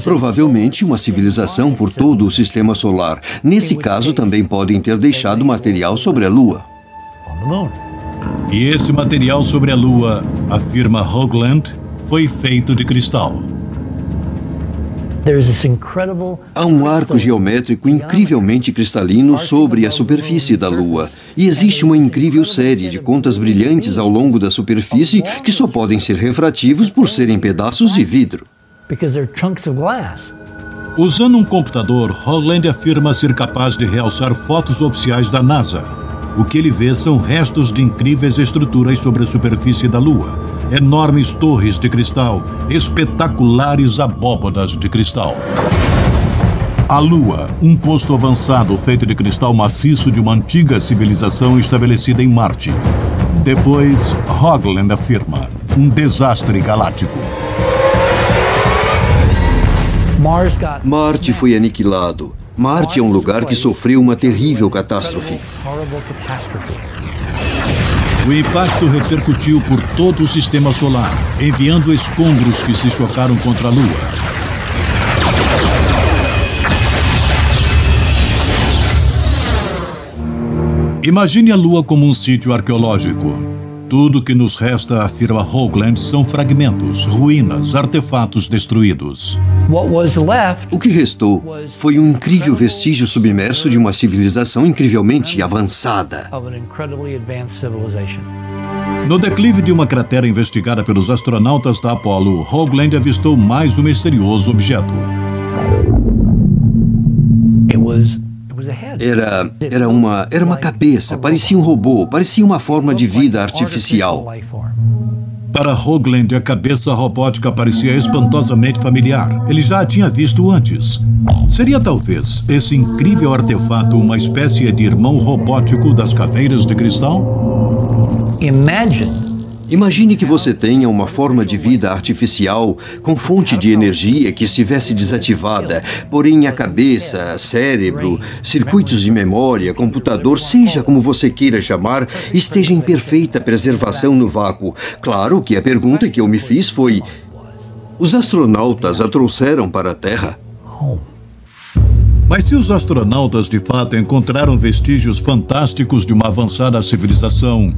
Provavelmente uma civilização por todo o sistema solar. Nesse caso, também podem ter deixado material sobre a Lua. E esse material sobre a Lua, afirma Hoagland, foi feito de cristal. Há um arco geométrico incrivelmente cristalino sobre a superfície da Lua. E existe uma incrível série de contas brilhantes ao longo da superfície que só podem ser refrativos por serem pedaços de vidro. Usando um computador, Hoagland afirma ser capaz de realçar fotos oficiais da NASA. O que ele vê são restos de incríveis estruturas sobre a superfície da Lua. Enormes torres de cristal, espetaculares abóbadas de cristal. A Lua, um posto avançado feito de cristal maciço de uma antiga civilização estabelecida em Marte. Depois, Hoagland afirma, um desastre galáctico. Marte foi aniquilado. Marte é um lugar que sofreu uma terrível catástrofe. O impacto repercutiu por todo o sistema solar, enviando escombros que se chocaram contra a Lua. Imagine a Lua como um sítio arqueológico. Tudo que nos resta, afirma Hoagland, são fragmentos, ruínas, artefatos destruídos. O que restou foi um incrível vestígio submerso de uma civilização incrivelmente avançada. No declive de uma cratera investigada pelos astronautas da Apollo, Hoagland avistou mais um misterioso objeto. Era uma cabeça, parecia um robô, parecia uma forma de vida artificial. Para Hoagland, a cabeça robótica parecia espantosamente familiar. Ele já a tinha visto antes. Seria talvez esse incrível artefato uma espécie de irmão robótico das caveiras de cristal? Imagine que você tenha uma forma de vida artificial com fonte de energia que estivesse desativada, porém a cabeça, cérebro, circuitos de memória, computador, seja como você queira chamar, esteja em perfeita preservação no vácuo. Claro que a pergunta que eu me fiz foi: os astronautas a trouxeram para a Terra? Mas se os astronautas de fato encontraram vestígios fantásticos de uma avançada civilização,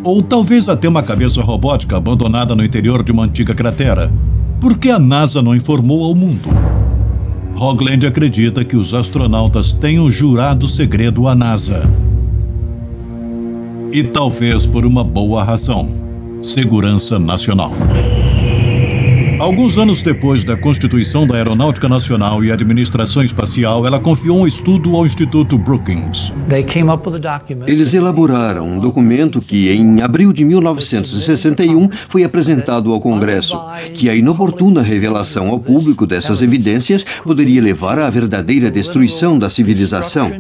ou talvez até uma cabeça robótica abandonada no interior de uma antiga cratera, Por que a NASA não informou ao mundo? Hoagland acredita que os astronautas tenham jurado segredo à NASA. E talvez por uma boa razão: segurança nacional. Alguns anos depois da constituição da Aeronáutica Nacional e Administração Espacial, ela confiou um estudo ao Instituto Brookings. Eles elaboraram um documento que, em abril de 1961, foi apresentado ao Congresso, que a inoportuna revelação ao público dessas evidências poderia levar à verdadeira destruição da civilização.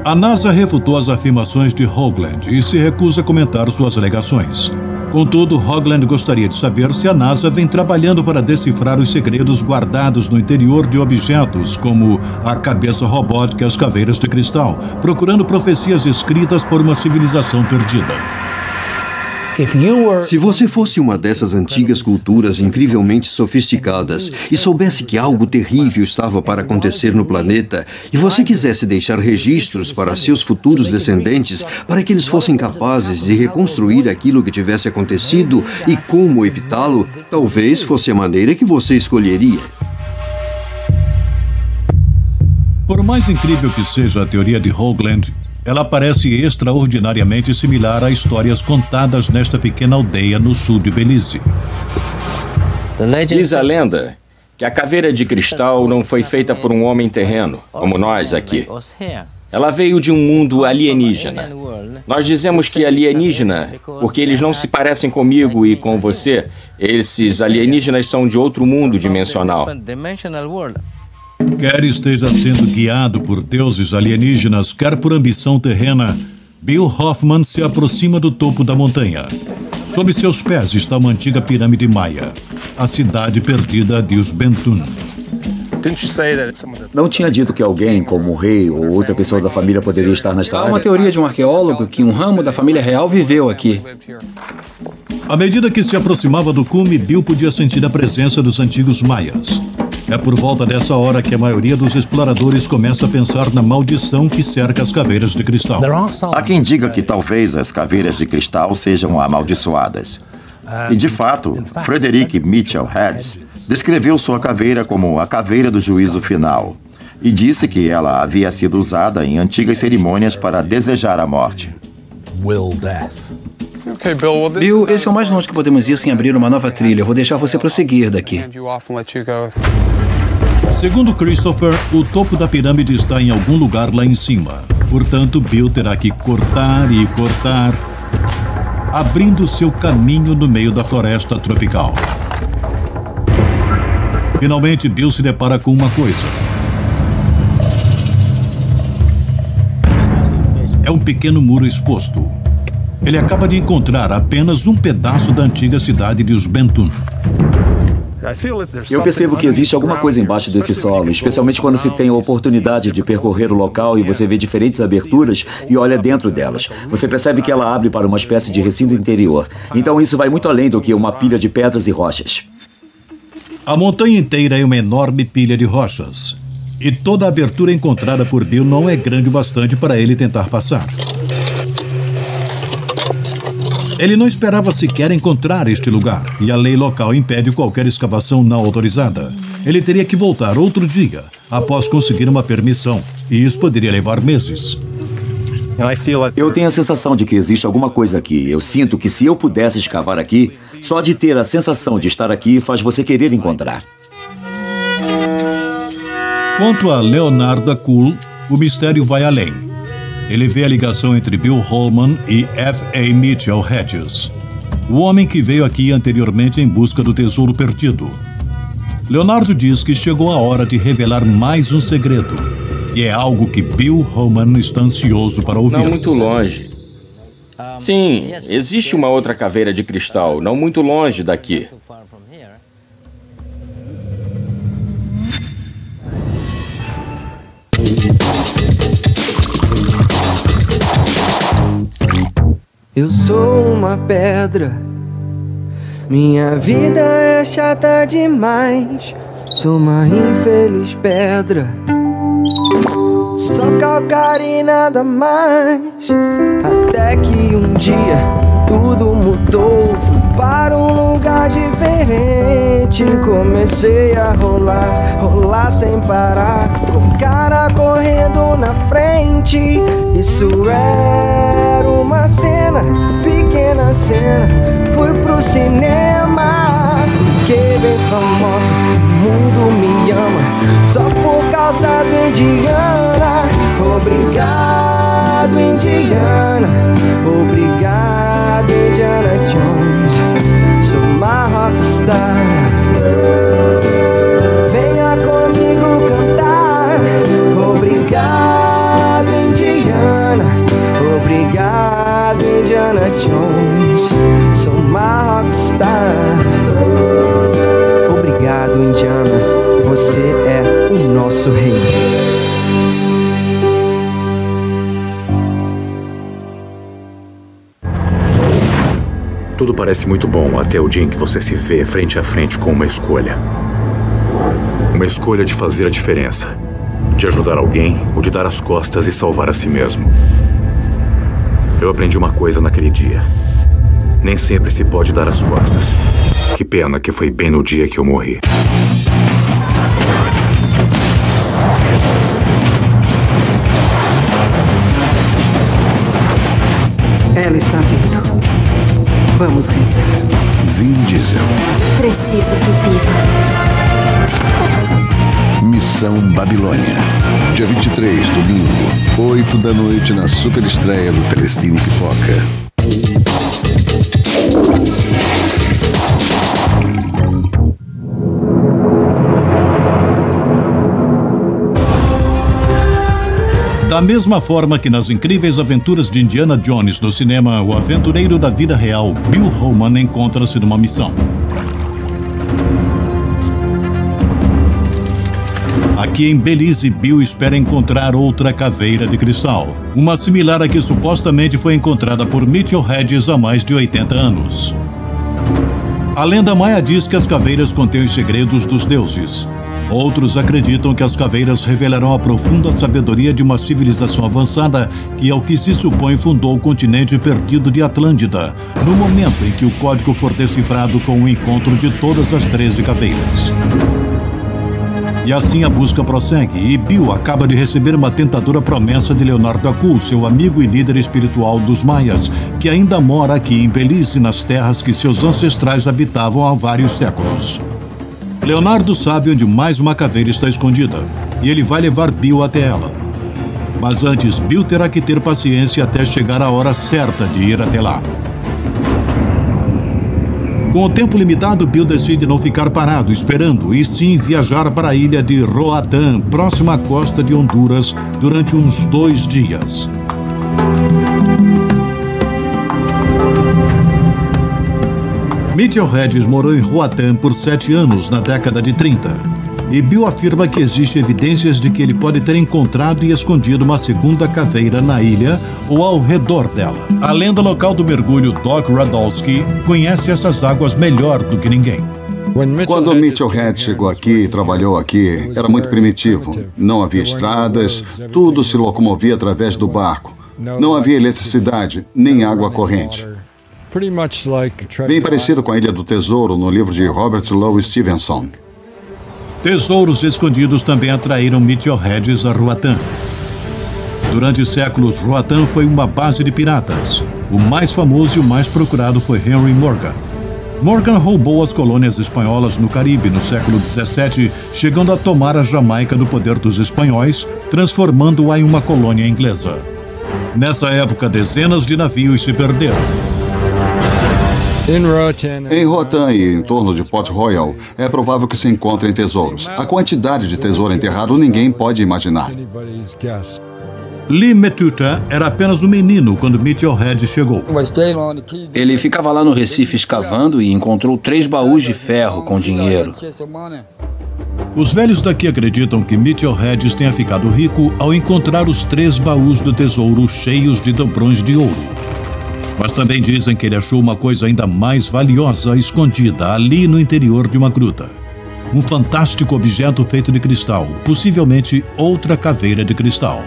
A NASA refutou as afirmações de Hoagland e se recusa a comentar suas alegações. Contudo, Hoagland gostaria de saber se a NASA vem trabalhando para decifrar os segredos guardados no interior de objetos, como a cabeça robótica e as caveiras de cristal, procurando profecias escritas por uma civilização perdida. Se você fosse uma dessas antigas culturas incrivelmente sofisticadas e soubesse que algo terrível estava para acontecer no planeta, e você quisesse deixar registros para seus futuros descendentes, para que eles fossem capazes de reconstruir aquilo que tivesse acontecido e como evitá-lo, talvez fosse a maneira que você escolheria. Por mais incrível que seja a teoria de Hoagland, ela parece extraordinariamente similar a histórias contadas nesta pequena aldeia no sul de Belize. Diz a lenda que a caveira de cristal não foi feita por um homem terreno, como nós aqui. Ela veio de um mundo alienígena. Nós dizemos que alienígena porque eles não se parecem comigo e com você. Esses alienígenas são de outro mundo dimensional. Quer esteja sendo guiado por deuses alienígenas, quer por ambição terrena, Bill Hoffman se aproxima do topo da montanha. Sob seus pés está uma antiga pirâmide maia, a cidade perdida de Os Bentun. Não tinha dito que alguém, como o rei ou outra pessoa da família, poderia estar nesta área? Há uma teoria de um arqueólogo que um ramo da família real viveu aqui. À medida que se aproximava do cume, Bill podia sentir a presença dos antigos maias. É por volta dessa hora que a maioria dos exploradores começa a pensar na maldição que cerca as caveiras de cristal. Há quem diga que talvez as caveiras de cristal sejam amaldiçoadas. E, de fato, Frederick Mitchell Hedges descreveu sua caveira como a caveira do juízo final e disse que ela havia sido usada em antigas cerimônias para desejar a morte. Bill, esse é o mais longe que podemos ir sem abrir uma nova trilha. Eu vou deixar você prosseguir daqui. Segundo Christopher, o topo da pirâmide está em algum lugar lá em cima. Portanto, Bill terá que cortar e cortar, abrindo seu caminho no meio da floresta tropical. Finalmente, Bill se depara com uma coisa. É um pequeno muro exposto. Ele acaba de encontrar apenas um pedaço da antiga cidade de Os Bentun. Eu percebo que existe alguma coisa embaixo desse solo, especialmente quando se tem a oportunidade de percorrer o local e você vê diferentes aberturas e olha dentro delas. Você percebe que ela abre para uma espécie de recinto interior. Então isso vai muito além do que uma pilha de pedras e rochas. A montanha inteira é uma enorme pilha de rochas. E toda a abertura encontrada por Bill não é grande o bastante para ele tentar passar. Ele não esperava sequer encontrar este lugar, e a lei local impede qualquer escavação não autorizada. Ele teria que voltar outro dia, após conseguir uma permissão, e isso poderia levar meses. Eu tenho a sensação de que existe alguma coisa aqui. Eu sinto que se eu pudesse escavar aqui, só de ter a sensação de estar aqui faz você querer encontrar. Quanto a Leonard Akuhl, o mistério vai além. Ele vê a ligação entre Bill Holman e F.A. Mitchell Hedges, o homem que veio aqui anteriormente em busca do tesouro perdido. Leonardo diz que chegou a hora de revelar mais um segredo, e é algo que Bill Holman está ansioso para ouvir. Não muito longe. Sim, existe uma outra caveira de cristal, não muito longe daqui. Eu sou uma pedra, minha vida é chata demais. Sou uma infeliz pedra, só calcário e nada mais. Até que um dia tudo mudou, fui para um lugar diferente. Comecei a rolar sem parar, com o cara correndo na frente. Isso era uma cena, pequena cena. Fui pro cinema, fiquei bem famosa, o mundo me ama, só por causa do Indiana. Obrigado, Indiana, obrigado, Indiana Jones, sou uma rockstar. Venha comigo cantar. Obrigado, Indiana, obrigado, Indiana Jones, sou uma rockstar. Obrigado, Indiana, você é o nosso rei. Tudo parece muito bom até o dia em que você se vê frente a frente com uma escolha. Uma escolha de fazer a diferença, de ajudar alguém ou de dar as costas e salvar a si mesmo. Eu aprendi uma coisa naquele dia. Nem sempre se pode dar as costas. Que pena que foi bem no dia que eu morri. Ela está vindo. Vamos rezar. Vin Diesel. Preciso que viva. Missão Babilônia. Dia 23, domingo, 8 da noite, na superestreia do Telecine Pipoca. Da mesma forma que nas incríveis aventuras de Indiana Jones no cinema, o aventureiro da vida real, Bill Holman, encontra-se numa missão. Aqui em Belize, Bill espera encontrar outra caveira de cristal. Uma similar a que supostamente foi encontrada por Mitchell Hedges há mais de 80 anos. A lenda maia diz que as caveiras contêm os segredos dos deuses. Outros acreditam que as caveiras revelarão a profunda sabedoria de uma civilização avançada que, ao que se supõe, fundou o continente perdido de Atlântida, no momento em que o código for decifrado com o encontro de todas as 13 caveiras. E assim a busca prossegue, e Bill acaba de receber uma tentadora promessa de Leonardo Akul, seu amigo e líder espiritual dos maias, que ainda mora aqui em Belize, nas terras que seus ancestrais habitavam há vários séculos. Leonardo sabe onde mais uma caveira está escondida, e ele vai levar Bill até ela. Mas antes, Bill terá que ter paciência até chegar a hora certa de ir até lá. Com o tempo limitado, Bill decide não ficar parado esperando, e sim viajar para a ilha de Roatán, próxima à costa de Honduras, durante uns 2 dias. Mitchell Hedges morou em Roatán por 7 anos na década de 30. E Bill afirma que existem evidências de que ele pode ter encontrado e escondido uma segunda caveira na ilha ou ao redor dela. A lenda local do mergulho Doc Radolski conhece essas águas melhor do que ninguém. Quando Mitchell Hedges chegou aqui e trabalhou aqui, era muito primitivo. Não havia estradas, tudo se locomovia através do barco. Não havia eletricidade, nem água corrente. Bem parecido com a Ilha do Tesouro, no livro de Robert Louis Stevenson. Tesouros escondidos também atraíram Mitchell Hedges a Roatán. Durante séculos, Roatán foi uma base de piratas. O mais famoso e o mais procurado foi Henry Morgan. Morgan roubou as colônias espanholas no Caribe no século XVII, chegando a tomar a Jamaica do poder dos espanhóis, transformando-a em uma colônia inglesa. Nessa época, dezenas de navios se perderam. Em Roatán e em torno de Port Royal, é provável que se encontrem tesouros. A quantidade de tesouro enterrado ninguém pode imaginar. Lee Metuta era apenas um menino quando Mitchell Hedges chegou. Ele ficava lá no Recife escavando e encontrou 3 baús de ferro com dinheiro. Os velhos daqui acreditam que Mitchell Hedges tenha ficado rico ao encontrar os 3 baús do tesouro cheios de dobrões de ouro. Mas também dizem que ele achou uma coisa ainda mais valiosa escondida ali no interior de uma gruta. Um fantástico objeto feito de cristal, possivelmente outra caveira de cristal.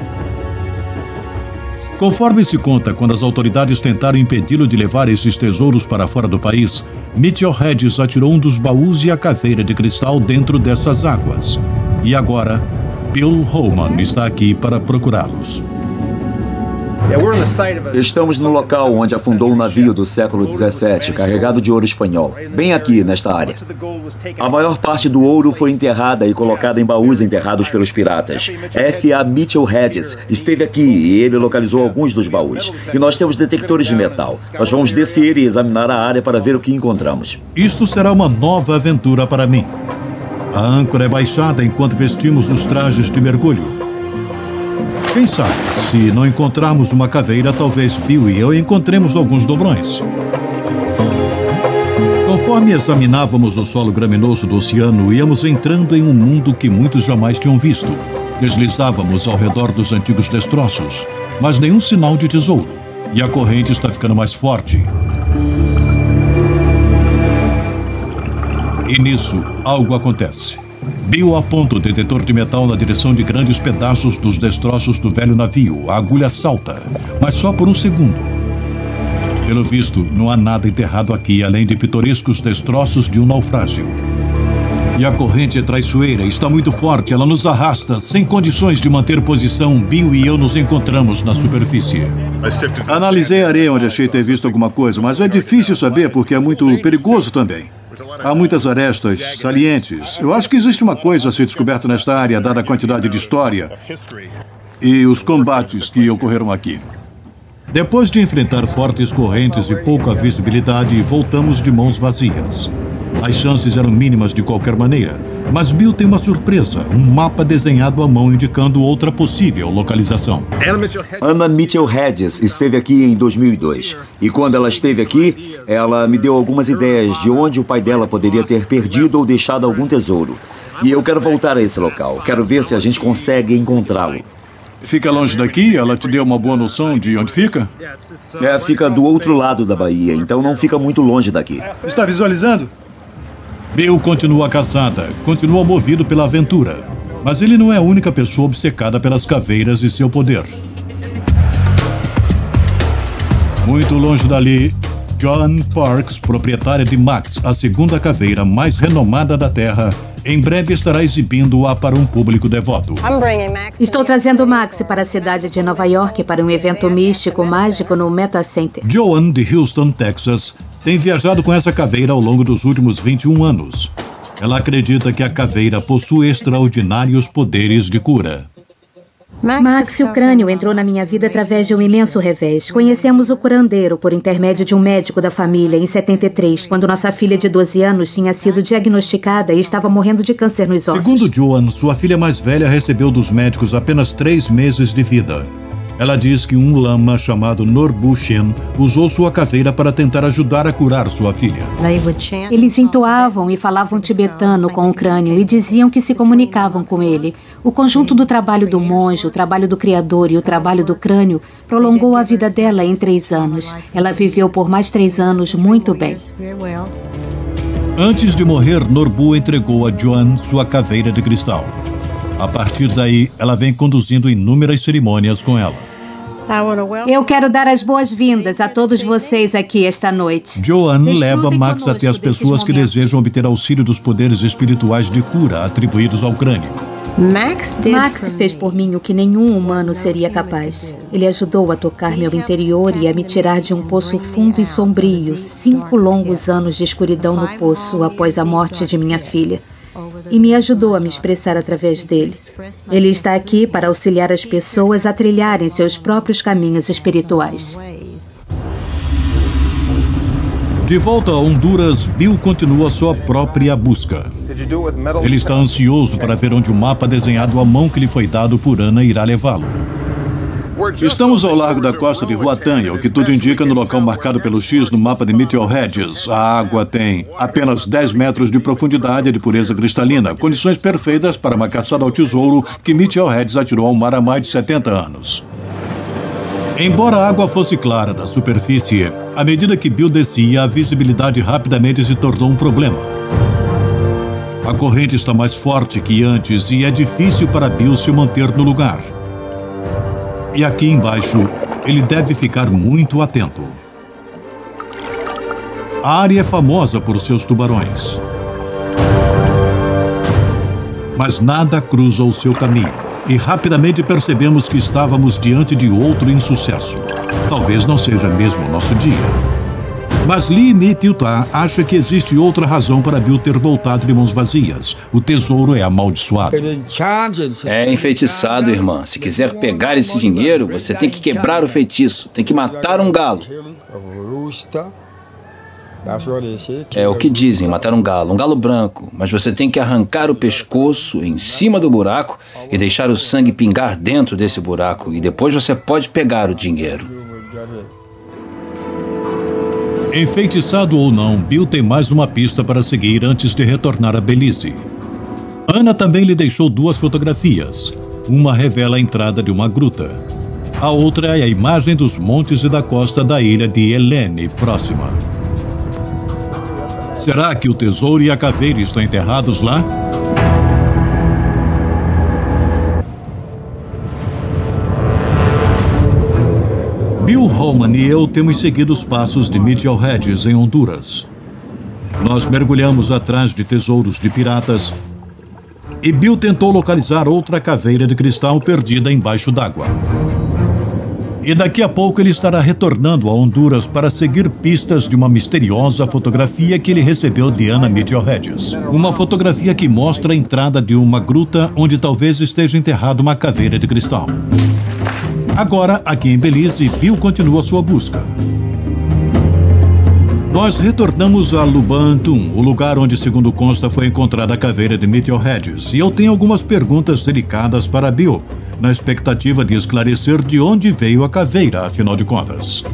Conforme se conta, quando as autoridades tentaram impedi-lo de levar esses tesouros para fora do país, Mitchell Hedges atirou um dos baús e a caveira de cristal dentro dessas águas. E agora, Bill Holman está aqui para procurá-los. Estamos no local onde afundou um navio do século XVII, carregado de ouro espanhol, bem aqui, nesta área. A maior parte do ouro foi enterrada e colocada em baús enterrados pelos piratas. F.A. Mitchell Hedges esteve aqui e ele localizou alguns dos baús. E nós temos detectores de metal. Nós vamos descer e examinar a área para ver o que encontramos. Isto será uma nova aventura para mim. A âncora é baixada enquanto vestimos os trajes de mergulho. Quem sabe, se não encontrarmos uma caveira, talvez Bill e eu encontremos alguns dobrões. Conforme examinávamos o solo graminoso do oceano, íamos entrando em um mundo que muitos jamais tinham visto. Deslizávamos ao redor dos antigos destroços, mas nenhum sinal de tesouro. E a corrente está ficando mais forte. E nisso, algo acontece. Bill aponta o detetor de metal na direção de grandes pedaços dos destroços do velho navio. A agulha salta, mas só por um segundo. Pelo visto, não há nada enterrado aqui, além de pitorescos destroços de um naufrágio. E a corrente é traiçoeira, está muito forte, ela nos arrasta, sem condições de manter posição. Bill e eu nos encontramos na superfície. Analisei a areia onde achei ter visto alguma coisa, mas é difícil saber porque é muito perigoso também. Há muitas arestas salientes. Eu acho que existe uma coisa a ser descoberta nesta área, dada a quantidade de história e os combates que ocorreram aqui. Depois de enfrentar fortes correntes e pouca visibilidade, voltamos de mãos vazias. As chances eram mínimas de qualquer maneira, mas Bill tem uma surpresa, um mapa desenhado à mão indicando outra possível localização. Anna Mitchell Hedges esteve aqui em 2002. E quando ela esteve aqui, ela me deu algumas ideias de onde o pai dela poderia ter perdido ou deixado algum tesouro. E eu quero voltar a esse local. Quero ver se a gente consegue encontrá-lo. Fica longe daqui? Ela te deu uma boa noção de onde fica? Fica do outro lado da baía, então não fica muito longe daqui. Está visualizando? Bill continua casada, continua movido pela aventura. Mas ele não é a única pessoa obcecada pelas caveiras e seu poder. Muito longe dali, Joan Parks, proprietária de Max, a segunda caveira mais renomada da Terra, em breve estará exibindo-a para um público devoto. Estou trazendo Max para a cidade de Nova York para um evento místico mágico no Meta Center. Joan, de Houston, Texas, tem viajado com essa caveira ao longo dos últimos 21 anos. Ela acredita que a caveira possui extraordinários poderes de cura. Max, o crânio entrou na minha vida através de um imenso revés. Conhecemos o curandeiro por intermédio de um médico da família em 73, quando nossa filha de 12 anos tinha sido diagnosticada e estava morrendo de câncer nos ossos. Segundo Joan, sua filha mais velha recebeu dos médicos apenas 3 meses de vida. Ela diz que um lama chamado Norbu Shen usou sua caveira para tentar ajudar a curar sua filha. Eles entoavam e falavam tibetano com o crânio e diziam que se comunicavam com ele. O conjunto do trabalho do monge, o trabalho do criador e o trabalho do crânio prolongou a vida dela em 3 anos. Ela viveu por mais 3 anos muito bem. Antes de morrer, Norbu entregou a Joan sua caveira de cristal. A partir daí, ela vem conduzindo inúmeras cerimônias com ela. Eu quero dar as boas-vindas a todos vocês aqui esta noite. Joan leva Max até as pessoas que desejam obter auxílio dos poderes espirituais de cura atribuídos ao crânio. Max fez por mim o que nenhum humano seria capaz. Ele ajudou a tocar meu interior e a me tirar de um poço fundo e sombrio, 5 longos anos de escuridão no poço após a morte de minha filha. E me ajudou a me expressar através dele. Ele está aqui para auxiliar as pessoas a trilharem seus próprios caminhos espirituais. De volta a Honduras, Bill continua sua própria busca. Ele está ansioso para ver onde o mapa desenhado à mão que lhe foi dado por Ana irá levá-lo. Estamos ao largo da costa de Roatán, o que tudo indica no local marcado pelo X no mapa de Mitchell Hedges. A água tem apenas 10 metros de profundidade e de pureza cristalina, condições perfeitas para uma caçada ao tesouro que Mitchell Hedges atirou ao mar há mais de 70 anos. Embora a água fosse clara da superfície, à medida que Bill descia, a visibilidade rapidamente se tornou um problema. A corrente está mais forte que antes e é difícil para Bill se manter no lugar. E aqui embaixo, ele deve ficar muito atento. A área é famosa por seus tubarões. Mas nada cruza o seu caminho, e rapidamente percebemos que estávamos diante de outro insucesso. Talvez não seja mesmo o nosso dia. Mas Lee Mitutah acha que existe outra razão para Bill ter voltado de mãos vazias. O tesouro é amaldiçoado. É enfeitiçado, irmã. Se quiser pegar esse dinheiro, você tem que quebrar o feitiço. Tem que matar um galo. É o que dizem, matar um galo branco. Mas você tem que arrancar o pescoço em cima do buraco e deixar o sangue pingar dentro desse buraco. E depois você pode pegar o dinheiro. Enfeitiçado ou não, Bill tem mais uma pista para seguir antes de retornar a Belize. Ana também lhe deixou 2 fotografias. Uma revela a entrada de uma gruta. A outra é a imagem dos montes e da costa da ilha de Helene, próxima. Será que o tesouro e a caveira estão enterrados lá? Bill Holman e eu temos seguido os passos de Mitchell Hedges em Honduras. Nós mergulhamos atrás de tesouros de piratas e Bill tentou localizar outra caveira de cristal perdida embaixo d'água. E daqui a pouco ele estará retornando a Honduras para seguir pistas de uma misteriosa fotografia que ele recebeu de Ana Mitchell Hedges. Uma fotografia que mostra a entrada de uma gruta onde talvez esteja enterrada uma caveira de cristal. Agora, aqui em Belize, Bill continua sua busca. Nós retornamos a Lubantum, o lugar onde, segundo consta, foi encontrada a caveira de Mitchell Hedges. E eu tenho algumas perguntas delicadas para Bill, na expectativa de esclarecer de onde veio a caveira, afinal de contas.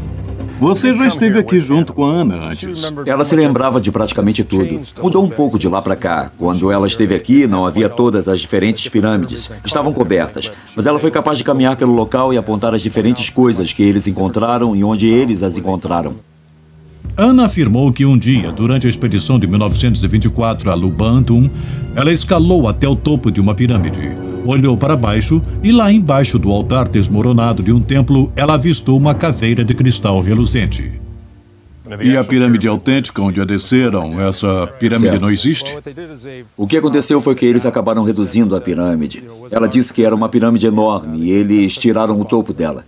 Você já esteve aqui junto com a Ana antes. Ela se lembrava de praticamente tudo. Mudou um pouco de lá para cá. Quando ela esteve aqui, não havia todas as diferentes pirâmides. Estavam cobertas. Mas ela foi capaz de caminhar pelo local e apontar as diferentes coisas que eles encontraram e onde eles as encontraram. Ana afirmou que um dia, durante a expedição de 1924 a Lubantum, ela escalou até o topo de uma pirâmide. Olhou para baixo e lá embaixo do altar desmoronado de um templo, ela avistou uma caveira de cristal reluzente. E a pirâmide autêntica onde a desceram, essa pirâmide não existe? O que aconteceu foi que eles acabaram reduzindo a pirâmide. Ela disse que era uma pirâmide enorme e eles tiraram o topo dela.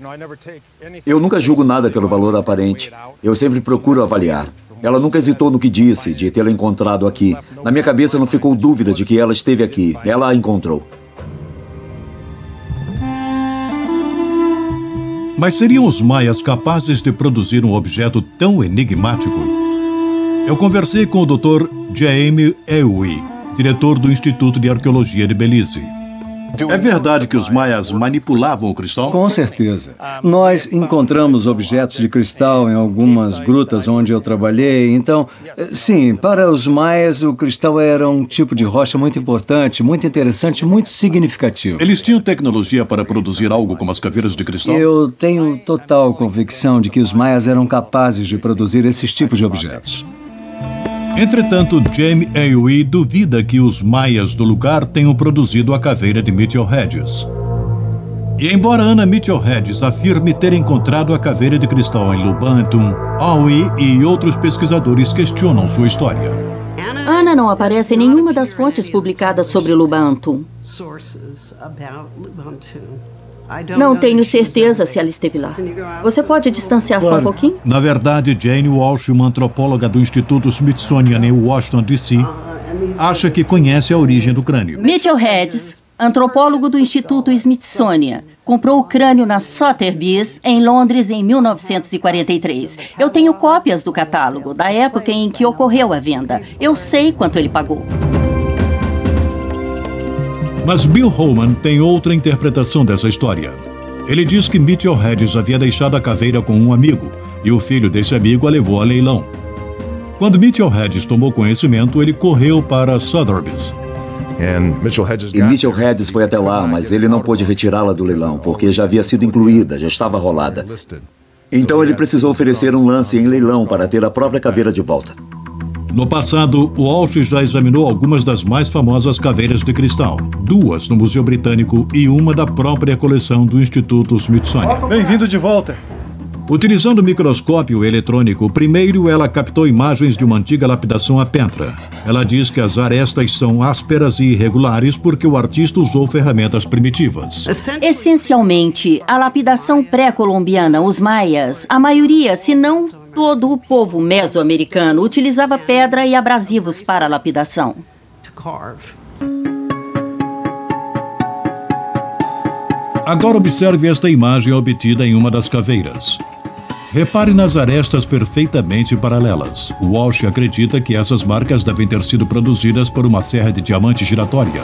Eu nunca julgo nada pelo valor aparente. Eu sempre procuro avaliar. Ela nunca hesitou no que disse, de tê-la encontrado aqui. Na minha cabeça não ficou dúvida de que ela esteve aqui. Ela a encontrou. Mas seriam os maias capazes de produzir um objeto tão enigmático? Eu conversei com o Dr. Jaime Ewi, diretor do Instituto de Arqueologia de Belize. É verdade que os maias manipulavam o cristal? Com certeza. Nós encontramos objetos de cristal em algumas grutas onde eu trabalhei. Então, sim, para os maias o cristal era um tipo de rocha muito importante, muito interessante, muito significativo. Eles tinham tecnologia para produzir algo como as caveiras de cristal? Eu tenho total convicção de que os maias eram capazes de produzir esses tipos de objetos. Entretanto, Jaime Ewi duvida que os maias do lugar tenham produzido a caveira de Mitchell Hedges. E embora Ana Mitchell Hedges afirme ter encontrado a caveira de cristal em Lubantum, Ewi e outros pesquisadores questionam sua história. Ana não aparece em nenhuma das fontes publicadas sobre Lubantum. Não tenho certeza se ela esteve lá. Você pode distanciar só um pouquinho? Na verdade, Jane Walsh, uma antropóloga do Instituto Smithsonian em Washington, D.C., acha que conhece a origem do crânio. Mitchell Hedges, antropólogo do Instituto Smithsonian, comprou o crânio na Sotheby's, em Londres, em 1943. Eu tenho cópias do catálogo, da época em que ocorreu a venda. Eu sei quanto ele pagou. Mas Bill Holman tem outra interpretação dessa história. Ele diz que Mitchell Hedges havia deixado a caveira com um amigo e o filho desse amigo a levou a leilão. Quando Mitchell Hedges tomou conhecimento, ele correu para Sotheby's. E Mitchell Hedges foi até lá, mas ele não pôde retirá-la do leilão, porque já havia sido incluída, já estava rolada. Então ele precisou oferecer um lance em leilão para ter a própria caveira de volta. No passado, Walsh já examinou algumas das mais famosas caveiras de cristal. 2 no Museu Britânico e uma da própria coleção do Instituto Smithsonian. Bem-vindo de volta. Utilizando o microscópio eletrônico, primeiro ela captou imagens de uma antiga lapidação a pedra. Ela diz que as arestas são ásperas e irregulares porque o artista usou ferramentas primitivas. Essencialmente, a lapidação pré-colombiana, os maias, a maioria, se não todo o povo mesoamericano, utilizava pedra e abrasivos para a lapidação. Agora observe esta imagem obtida em uma das caveiras. Repare nas arestas perfeitamente paralelas. Walsh acredita que essas marcas devem ter sido produzidas por uma serra de diamante giratória.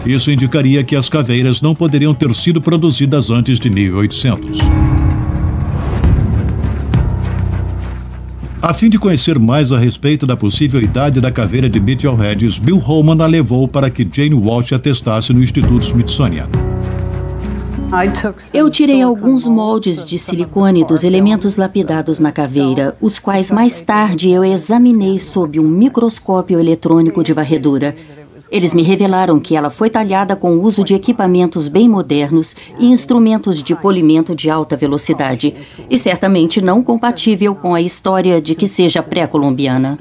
Isso indicaria que as caveiras não poderiam ter sido produzidas antes de 1800. A fim de conhecer mais a respeito da possível idade da caveira de Mitchell Hedges, Bill Holman a levou para que Jane Walsh atestasse no Instituto Smithsonian. Eu tirei alguns moldes de silicone dos elementos lapidados na caveira, os quais mais tarde eu examinei sob um microscópio eletrônico de varredura. Eles me revelaram que ela foi talhada com o uso de equipamentos bem modernos e instrumentos de polimento de alta velocidade, e certamente não compatível com a história de que seja pré-colombiana.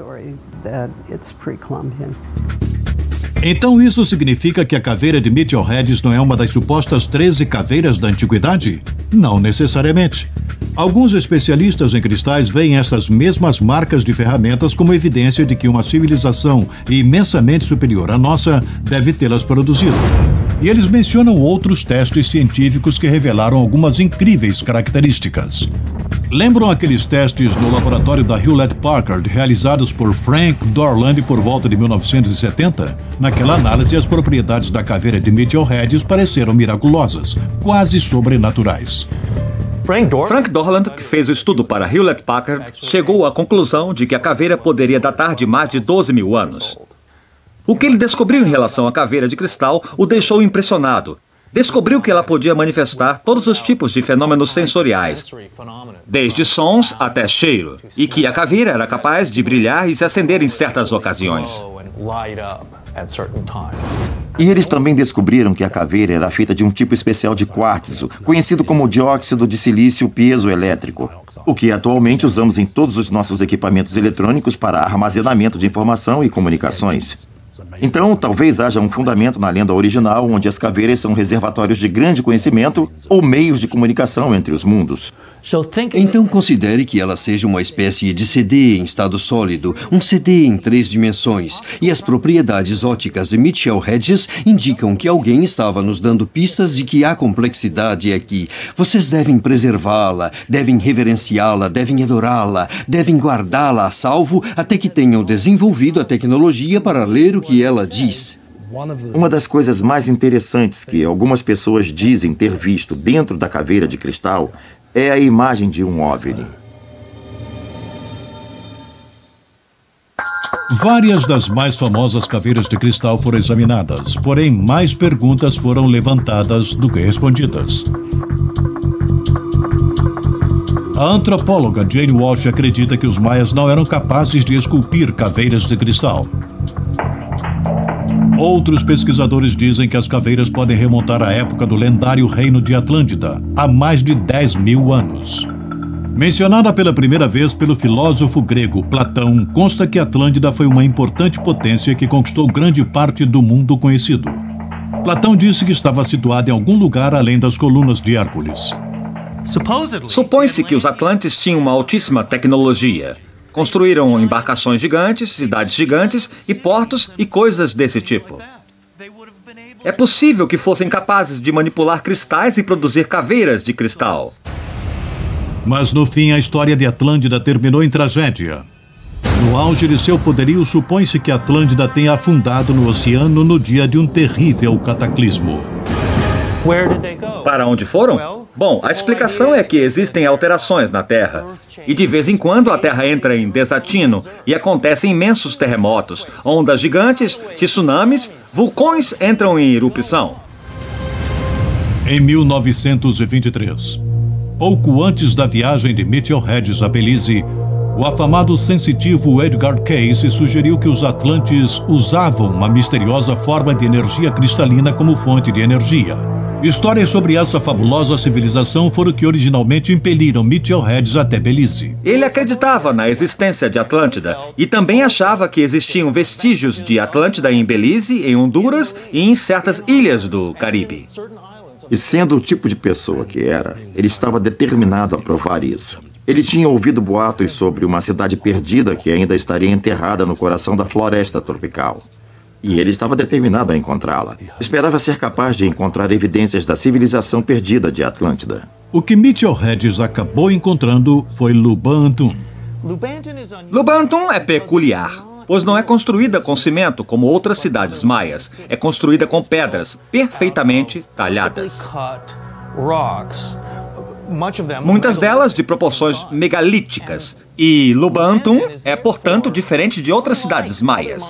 Então isso significa que a caveira de Mitchell Hedges não é uma das supostas 13 caveiras da antiguidade? Não necessariamente. Alguns especialistas em cristais veem essas mesmas marcas de ferramentas como evidência de que uma civilização imensamente superior à nossa deve tê-las produzido. E eles mencionam outros testes científicos que revelaram algumas incríveis características. Lembram aqueles testes no laboratório da Hewlett-Packard realizados por Frank Dorland por volta de 1970? Naquela análise, as propriedades da caveira de Mitchell Hedges pareceram miraculosas, quase sobrenaturais. Frank Dorland, que fez o estudo para Hewlett-Packard, chegou à conclusão de que a caveira poderia datar de mais de 12 mil anos. O que ele descobriu em relação à caveira de cristal o deixou impressionado. Descobriu que ela podia manifestar todos os tipos de fenômenos sensoriais, desde sons até cheiro, e que a caveira era capaz de brilhar e se acender em certas ocasiões. E eles também descobriram que a caveira era feita de um tipo especial de quartzo, conhecido como dióxido de silício piezoelétrico, o que atualmente usamos em todos os nossos equipamentos eletrônicos para armazenamento de informação e comunicações. Então, talvez haja um fundamento na lenda original onde as caveiras são reservatórios de grande conhecimento ou meios de comunicação entre os mundos. Então considere que ela seja uma espécie de CD em estado sólido, um CD em 3 dimensões, e as propriedades ópticas de Mitchell Hedges indicam que alguém estava nos dando pistas de que há complexidade aqui. Vocês devem preservá-la, devem reverenciá-la, devem adorá-la, devem guardá-la a salvo até que tenham desenvolvido a tecnologia para ler o que ela diz. Uma das coisas mais interessantes que algumas pessoas dizem ter visto dentro da caveira de cristal é a imagem de um OVNI. Várias das mais famosas caveiras de cristal foram examinadas, porém mais perguntas foram levantadas do que respondidas. A antropóloga Jane Walsh acredita que os maias não eram capazes de esculpir caveiras de cristal. Outros pesquisadores dizem que as caveiras podem remontar à época do lendário reino de Atlântida, há mais de 10 mil anos. Mencionada pela primeira vez pelo filósofo grego Platão, consta que Atlântida foi uma importante potência que conquistou grande parte do mundo conhecido. Platão disse que estava situada em algum lugar além das colunas de Hércules. Supõe-se que os atlantes tinham uma altíssima tecnologia. Construíram embarcações gigantes, cidades gigantes e portos e coisas desse tipo. É possível que fossem capazes de manipular cristais e produzir caveiras de cristal. Mas no fim a história de Atlântida terminou em tragédia. No auge de seu poderio, supõe-se que Atlântida tenha afundado no oceano no dia de um terrível cataclismo. Para onde foram? Bom, a explicação é que existem alterações na Terra. E de vez em quando a Terra entra em desatino e acontecem imensos terremotos, ondas gigantes, tsunamis, vulcões entram em erupção. Em 1923, pouco antes da viagem de Mitchell Hedges a Belize, o afamado sensitivo Edgar Cayce sugeriu que os atlantes usavam uma misteriosa forma de energia cristalina como fonte de energia. Histórias sobre essa fabulosa civilização foram que originalmente impeliram Mitchell Hedges até Belize. Ele acreditava na existência de Atlântida e também achava que existiam vestígios de Atlântida em Belize, em Honduras e em certas ilhas do Caribe. E sendo o tipo de pessoa que era, ele estava determinado a provar isso. Ele tinha ouvido boatos sobre uma cidade perdida que ainda estaria enterrada no coração da floresta tropical. E ele estava determinado a encontrá-la. Esperava ser capaz de encontrar evidências da civilização perdida de Atlântida. O que Mitchell Hedges acabou encontrando foi Lubantum. Lubantum é peculiar, pois não é construída com cimento como outras cidades maias. É construída com pedras perfeitamente talhadas. Muitas delas de proporções megalíticas. E Lubantum é, portanto, diferente de outras cidades maias.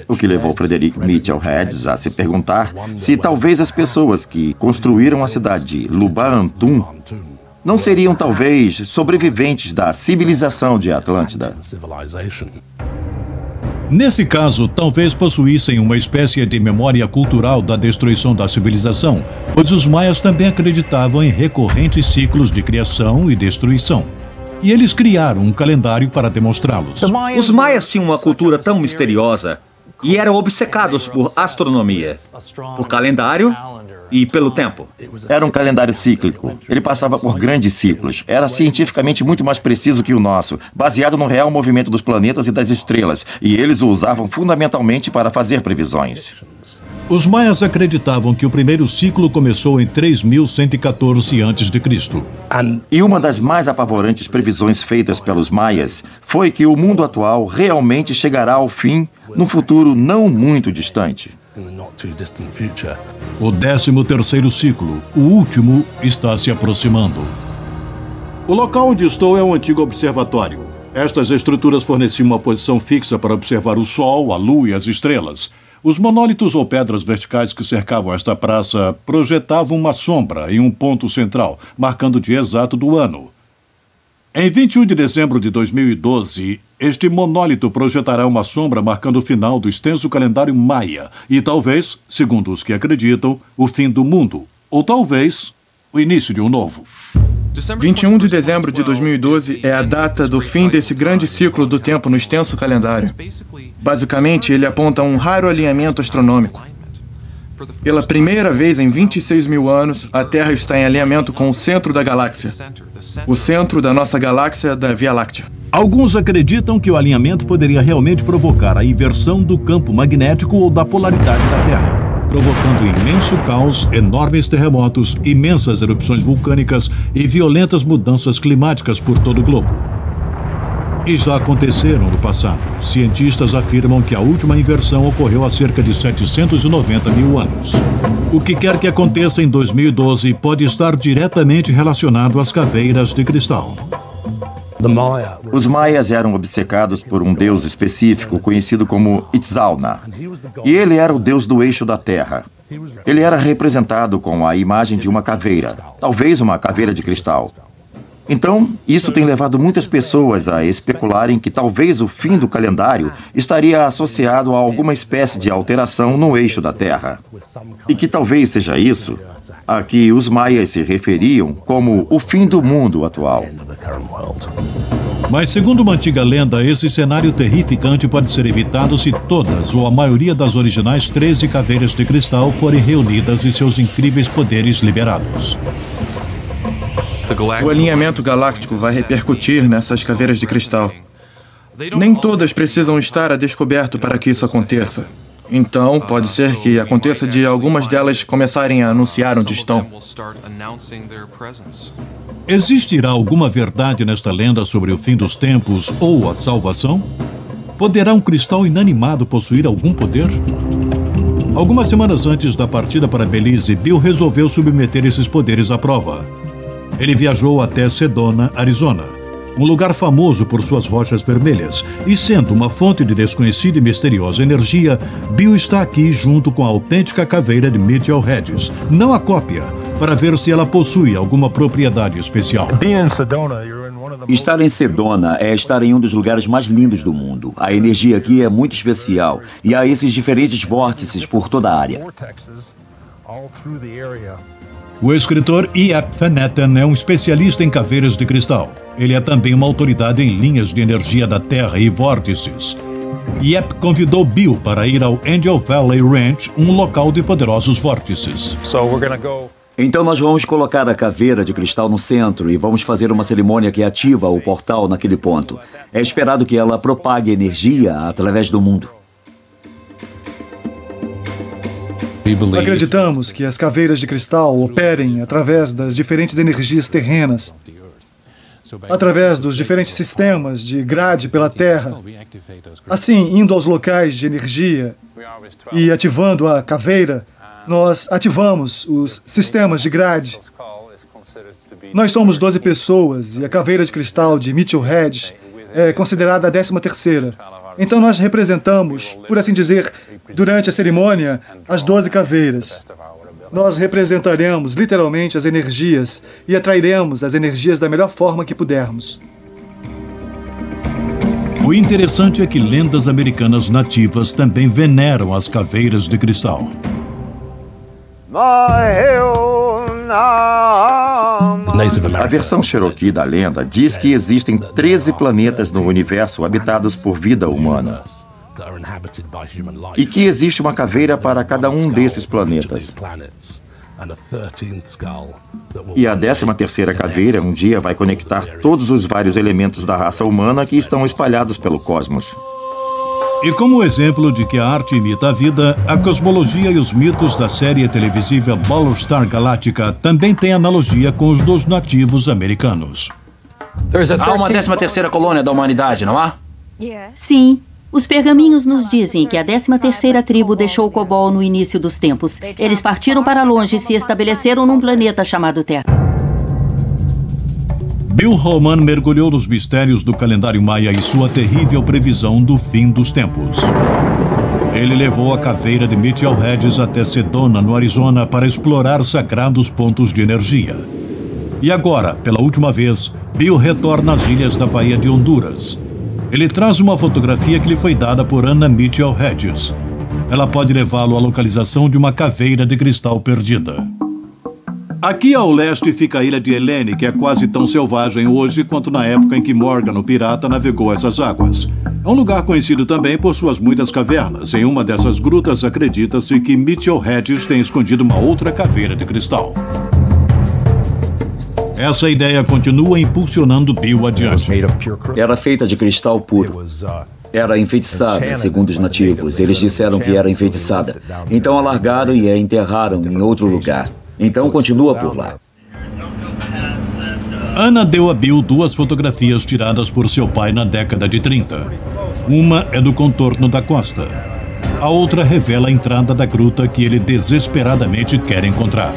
O que levou Frederick Mitchell Hedges a se perguntar se talvez as pessoas que construíram a cidade de Lubantum não seriam talvez sobreviventes da civilização de Atlântida. Nesse caso, talvez possuíssem uma espécie de memória cultural da destruição da civilização, pois os maias também acreditavam em recorrentes ciclos de criação e destruição. E eles criaram um calendário para demonstrá-los. Os maias tinham uma cultura tão misteriosa e eram obcecados por astronomia, por calendário e pelo tempo. Era um calendário cíclico. Ele passava por grandes ciclos. Era cientificamente muito mais preciso que o nosso, baseado no real movimento dos planetas e das estrelas, e eles o usavam fundamentalmente para fazer previsões. Os maias acreditavam que o primeiro ciclo começou em 3114 a.C. E uma das mais apavorantes previsões feitas pelos maias foi que o mundo atual realmente chegará ao fim num futuro não muito distante. O 13º ciclo, o último, está se aproximando. O local onde estou é um antigo observatório. Estas estruturas forneciam uma posição fixa para observar o Sol, a Lua e as estrelas. Os monólitos ou pedras verticais que cercavam esta praça projetavam uma sombra em um ponto central, marcando o dia exato do ano. Em 21 de dezembro de 2012, este monólito projetará uma sombra marcando o final do extenso calendário maia e talvez, segundo os que acreditam, o fim do mundo, ou talvez o início de um novo. 21 de dezembro de 2012 é a data do fim desse grande ciclo do tempo no extenso calendário. Basicamente, ele aponta um raro alinhamento astronômico. Pela primeira vez em 26 mil anos, a Terra está em alinhamento com o centro da galáxia. O centro da nossa galáxia da Via Láctea. Alguns acreditam que o alinhamento poderia realmente provocar a inversão do campo magnético ou da polaridade da Terra, provocando imenso caos, enormes terremotos, imensas erupções vulcânicas e violentas mudanças climáticas por todo o globo. E já aconteceram no passado. Cientistas afirmam que a última inversão ocorreu há cerca de 790 mil anos. O que quer que aconteça em 2012 pode estar diretamente relacionado às caveiras de cristal. Os maias eram obcecados por um deus específico conhecido como Itzalna. E ele era o deus do eixo da Terra. Ele era representado com a imagem de uma caveira, talvez uma caveira de cristal. Então, isso tem levado muitas pessoas a especularem que talvez o fim do calendário estaria associado a alguma espécie de alteração no eixo da Terra. E que talvez seja isso a que os maias se referiam como o fim do mundo atual. Mas, segundo uma antiga lenda, esse cenário terrificante pode ser evitado se todas ou a maioria das originais 13 caveiras de cristal forem reunidas e seus incríveis poderes liberados. O alinhamento galáctico vai repercutir nessas caveiras de cristal. Nem todas precisam estar a descoberto para que isso aconteça. Então, pode ser que aconteça de algumas delas começarem a anunciar onde estão. Existirá alguma verdade nesta lenda sobre o fim dos tempos ou a salvação? Poderá um cristal inanimado possuir algum poder? Algumas semanas antes da partida para Belize, Bill resolveu submeter esses poderes à prova. Ele viajou até Sedona, Arizona, um lugar famoso por suas rochas vermelhas, e sendo uma fonte de desconhecida e misteriosa energia, Bill está aqui junto com a autêntica caveira de Mitchell Hedges, não a cópia, para ver se ela possui alguma propriedade especial. Estar em Sedona é estar em um dos lugares mais lindos do mundo. A energia aqui é muito especial e há esses diferentes vórtices por toda a área. O escritor Iep Fennetten é um especialista em caveiras de cristal. Ele é também uma autoridade em linhas de energia da Terra e vórtices. Iep convidou Bill para ir ao Angel Valley Ranch, um local de poderosos vórtices. Então nós vamos colocar a caveira de cristal no centro e vamos fazer uma cerimônia que ativa o portal naquele ponto. É esperado que ela propague energia através do mundo. Acreditamos que as caveiras de cristal operem através das diferentes energias terrenas, através dos diferentes sistemas de grade pela Terra. Assim, indo aos locais de energia e ativando a caveira, nós ativamos os sistemas de grade. Nós somos 12 pessoas e a caveira de cristal de Mitchell Hedges é considerada a 13ª. Então nós representamos, por assim dizer, durante a cerimônia, as 12 caveiras. Nós representaremos literalmente as energias e atrairemos as energias da melhor forma que pudermos. O interessante é que lendas americanas nativas também veneram as caveiras de cristal. A versão Cherokee da lenda diz que existem 13 planetas no universo habitados por vida humana e que existe uma caveira para cada um desses planetas. E a 13ª caveira um dia vai conectar todos os vários elementos da raça humana que estão espalhados pelo cosmos. E como exemplo de que a arte imita a vida, a cosmologia e os mitos da série televisiva Battlestar Galactica também têm analogia com os dos nativos americanos. Há uma 13ª colônia da humanidade, não há? Sim. Os pergaminhos nos dizem que a 13ª tribo deixou o Cobol no início dos tempos. Eles partiram para longe e se estabeleceram num planeta chamado Terra. Bill Holman mergulhou nos mistérios do calendário maia e sua terrível previsão do fim dos tempos. Ele levou a caveira de Mitchell Hedges até Sedona, no Arizona, para explorar sagrados pontos de energia. E agora, pela última vez, Bill retorna às ilhas da Baía de Honduras. Ele traz uma fotografia que lhe foi dada por Anna Mitchell Hedges. Ela pode levá-lo à localização de uma caveira de cristal perdida. Aqui ao leste fica a ilha de Helene, que é quase tão selvagem hoje quanto na época em que Morgan, o pirata, navegou essas águas. É um lugar conhecido também por suas muitas cavernas. Em uma dessas grutas, acredita-se que Mitchell Hedges tem escondido uma outra caveira de cristal. Essa ideia continua impulsionando Bill adiante. Era feita de cristal puro. Era enfeitiçada, segundo os nativos. Eles disseram que era enfeitiçada. Então a largaram e a enterraram em outro lugar. Então continua por lá. Anna deu a Bill 2 fotografias tiradas por seu pai na década de 30. Uma é do contorno da costa. A outra revela a entrada da gruta que ele desesperadamente quer encontrar.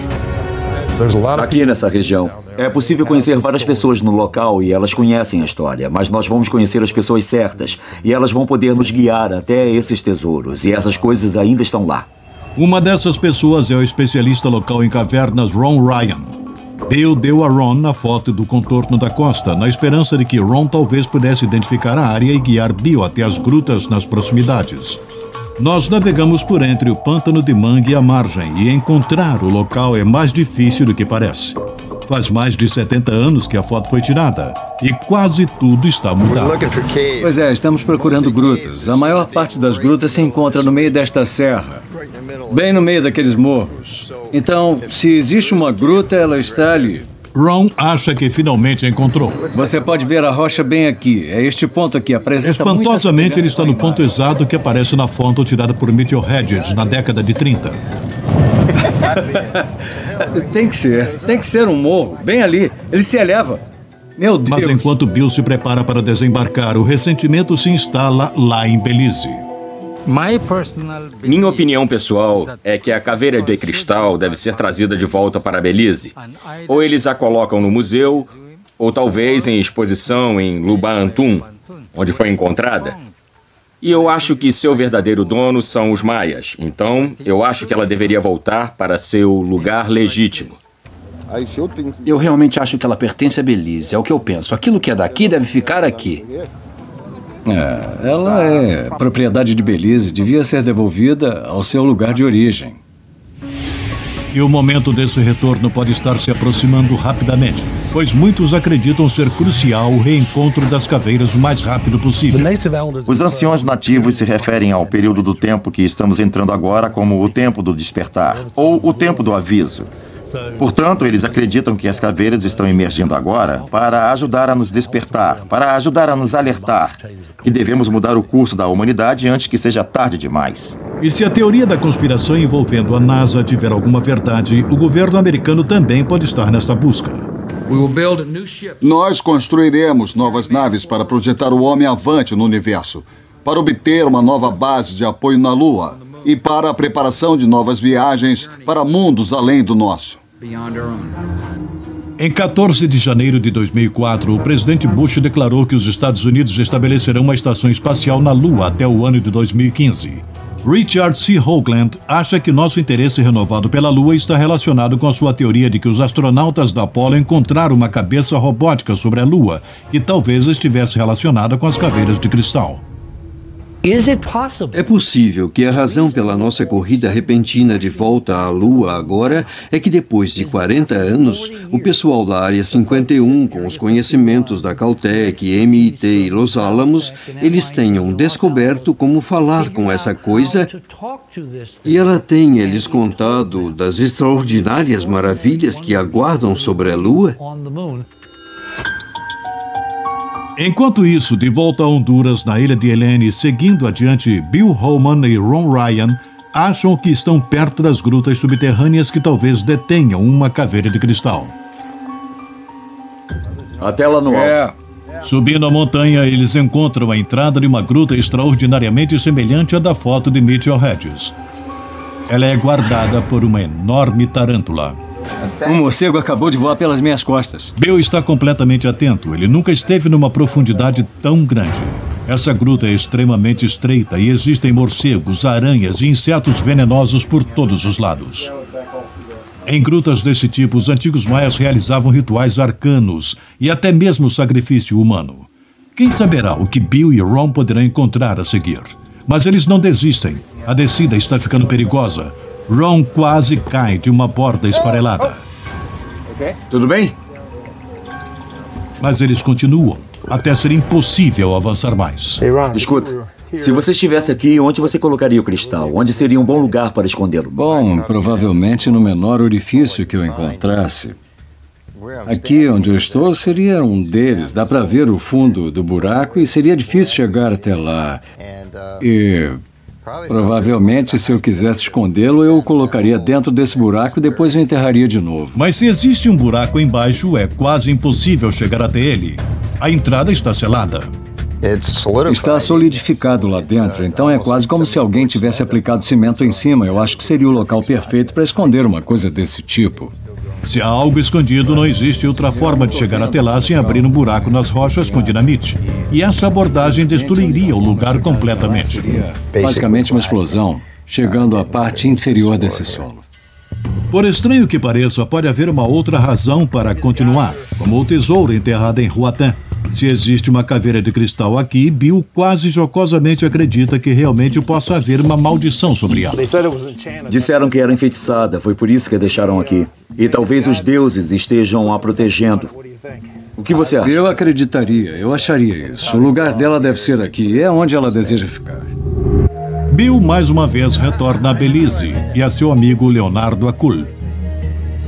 Aqui nessa região, é possível conhecer várias pessoas no local e elas conhecem a história, mas nós vamos conhecer as pessoas certas e elas vão poder nos guiar até esses tesouros e essas coisas ainda estão lá. Uma dessas pessoas é o especialista local em cavernas Ron Ryan. Bill deu a Ron a foto do contorno da costa, na esperança de que Ron talvez pudesse identificar a área e guiar Bill até as grutas nas proximidades. Nós navegamos por entre o pântano de mangue e a margem, e encontrar o local é mais difícil do que parece. Faz mais de 70 anos que a foto foi tirada, e quase tudo está mudado. Pois é, estamos procurando grutas. A maior parte das grutas se encontra no meio desta serra, bem no meio daqueles morros. Então, se existe uma gruta, ela está ali. Ron acha que finalmente encontrou. Você pode ver a rocha bem aqui. É este ponto aqui. Apresenta espantosamente, ele está no ponto exato que aparece na foto tirada por Mitchell Hedges na década de 30. Tem que ser um morro, bem ali. Ele se eleva. Meu Deus. Mas enquanto Bill se prepara para desembarcar, o ressentimento se instala lá em Belize. Minha opinião pessoal é que a caveira de cristal deve ser trazida de volta para Belize. Ou eles a colocam no museu, ou talvez em exposição em Lubantum, onde foi encontrada. E eu acho que seu verdadeiro dono são os maias. Então, eu acho que ela deveria voltar para seu lugar legítimo. Eu realmente acho que ela pertence a Belize, é o que eu penso. Aquilo que é daqui deve ficar aqui. Ela é propriedade de Belize, devia ser devolvida ao seu lugar de origem. E o momento desse retorno pode estar se aproximando rapidamente, pois muitos acreditam ser crucial o reencontro das caveiras o mais rápido possível. Os anciões nativos se referem ao período do tempo que estamos entrando agora como o tempo do despertar, ou o tempo do aviso. Portanto, eles acreditam que as caveiras estão emergindo agora para ajudar a nos despertar, para ajudar a nos alertar, que devemos mudar o curso da humanidade antes que seja tarde demais. E se a teoria da conspiração envolvendo a NASA tiver alguma verdade, o governo americano também pode estar nessa busca. Nós construiremos novas naves para projetar o homem avante no universo, para obter uma nova base de apoio na Lua e para a preparação de novas viagens para mundos além do nosso. Em 14 de janeiro de 2004, o presidente Bush declarou que os Estados Unidos estabelecerão uma estação espacial na Lua até o ano de 2015. Richard C. Hoagland acha que nosso interesse renovado pela Lua está relacionado com a sua teoria de que os astronautas da Apollo encontraram uma cabeça robótica sobre a Lua, que talvez estivesse relacionada com as caveiras de cristal. É possível que a razão pela nossa corrida repentina de volta à Lua agora é que depois de 40 anos, o pessoal da Área 51, com os conhecimentos da Caltech, MIT e Los Alamos, eles tenham descoberto como falar com essa coisa e ela tenha lhes contado das extraordinárias maravilhas que aguardam sobre a Lua. Enquanto isso, de volta a Honduras, na ilha de Helene, seguindo adiante, Bill Holman e Ron Ryan acham que estão perto das grutas subterrâneas que talvez detenham uma caveira de cristal. Até lá no alto. Subindo a montanha, eles encontram a entrada de uma gruta extraordinariamente semelhante à da foto de Mitchell Hedges. Ela é guardada por uma enorme tarântula. Um morcego acabou de voar pelas minhas costas. Bill está completamente atento. Ele nunca esteve numa profundidade tão grande. Essa gruta é extremamente estreita e existem morcegos, aranhas e insetos venenosos por todos os lados. Em grutas desse tipo, os antigos maias realizavam rituais arcanos e até mesmo sacrifício humano. Quem saberá o que Bill e Ron poderão encontrar a seguir? Mas eles não desistem. A descida está ficando perigosa. Ron quase cai de uma borda esfarelada. Tudo bem? Mas eles continuam, até ser impossível avançar mais. Escuta, se você estivesse aqui, onde você colocaria o cristal? Onde seria um bom lugar para escondê-lo? Bom, provavelmente no menor orifício que eu encontrasse. Aqui onde eu estou seria um deles. Dá para ver o fundo do buraco e seria difícil chegar até lá. E provavelmente, se eu quisesse escondê-lo, eu o colocaria dentro desse buraco e depois o enterraria de novo. Mas se existe um buraco embaixo, é quase impossível chegar até ele. A entrada está selada. Está solidificado lá dentro, então é quase como se alguém tivesse aplicado cimento em cima. Eu acho que seria o local perfeito para esconder uma coisa desse tipo. Se há algo escondido, não existe outra forma de chegar até lá sem abrir um buraco nas rochas com dinamite. E essa abordagem destruiria o lugar completamente. Basicamente uma explosão, chegando à parte inferior desse solo. Por estranho que pareça, pode haver uma outra razão para continuar, como o tesouro enterrado em Roatán. Se existe uma caveira de cristal aqui, Bill quase jocosamente acredita que realmente possa haver uma maldição sobre ela. Disseram que era enfeitiçada, foi por isso que a deixaram aqui. E talvez os deuses estejam a protegendo. O que você acha? Eu acreditaria, eu acharia isso. O lugar dela deve ser aqui, é onde ela deseja ficar. Bill mais uma vez retorna a Belize e a seu amigo Leonardo Acul.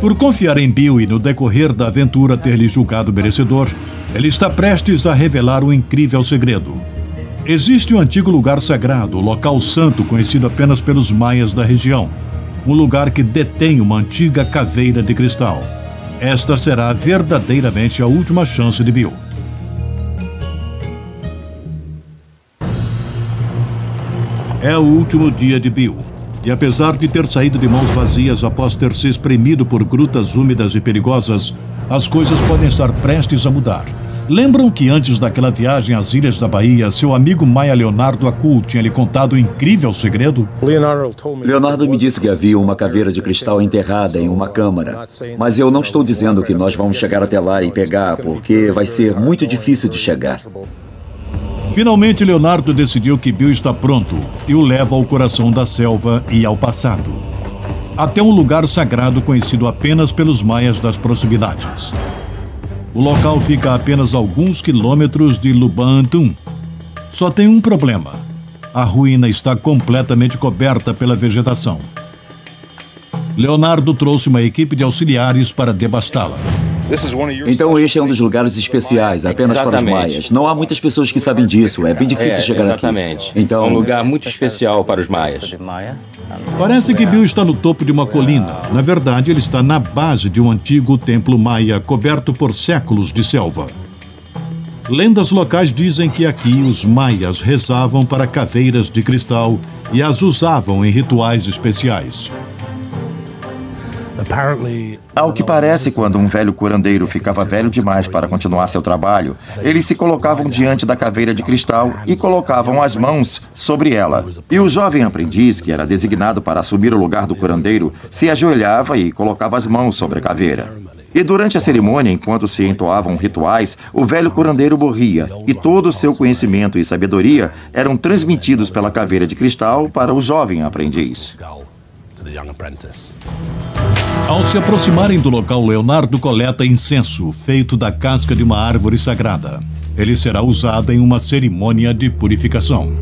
Por confiar em Bill e no decorrer da aventura ter lhe julgado merecedor, ele está prestes a revelar um incrível segredo. Existe um antigo lugar sagrado, o local santo conhecido apenas pelos maias da região. Um lugar que detém uma antiga caveira de cristal. Esta será verdadeiramente a última chance de Bill. É o último dia de Bill. E apesar de ter saído de mãos vazias após ter se espremido por grutas úmidas e perigosas, as coisas podem estar prestes a mudar. Lembram que antes daquela viagem às Ilhas da Bahia, seu amigo Maia Leonardo Akul tinha lhe contado um incrível segredo? Leonardo me disse que havia uma caveira de cristal enterrada em uma câmara. Mas eu não estou dizendo que nós vamos chegar até lá e pegar, porque vai ser muito difícil de chegar. Finalmente, Leonardo decidiu que Bill está pronto e o leva ao coração da selva e ao passado. Até um lugar sagrado conhecido apenas pelos maias das proximidades. O local fica a apenas alguns quilômetros de Lubantum. Só tem um problema. A ruína está completamente coberta pela vegetação. Leonardo trouxe uma equipe de auxiliares para devastá-la. Então este é um dos lugares especiais, apenas para os maias. Não há muitas pessoas que sabem disso, é bem difícil chegar exatamente. Aqui. Então, é um lugar muito especial para os maias. Parece que Bill está no topo de uma colina. Na verdade, ele está na base de um antigo templo maia, coberto por séculos de selva. Lendas locais dizem que aqui os maias rezavam para caveiras de cristal e as usavam em rituais especiais. Ao que parece, quando um velho curandeiro ficava velho demais para continuar seu trabalho, eles se colocavam diante da caveira de cristal e colocavam as mãos sobre ela. E o jovem aprendiz, que era designado para assumir o lugar do curandeiro, se ajoelhava e colocava as mãos sobre a caveira. E durante a cerimônia, enquanto se entoavam rituais, o velho curandeiro morria e todo o seu conhecimento e sabedoria eram transmitidos pela caveira de cristal para o jovem aprendiz. Ao se aproximarem do local, Leonardo coleta incenso feito da casca de uma árvore sagrada. Ele será usado em uma cerimônia de purificação.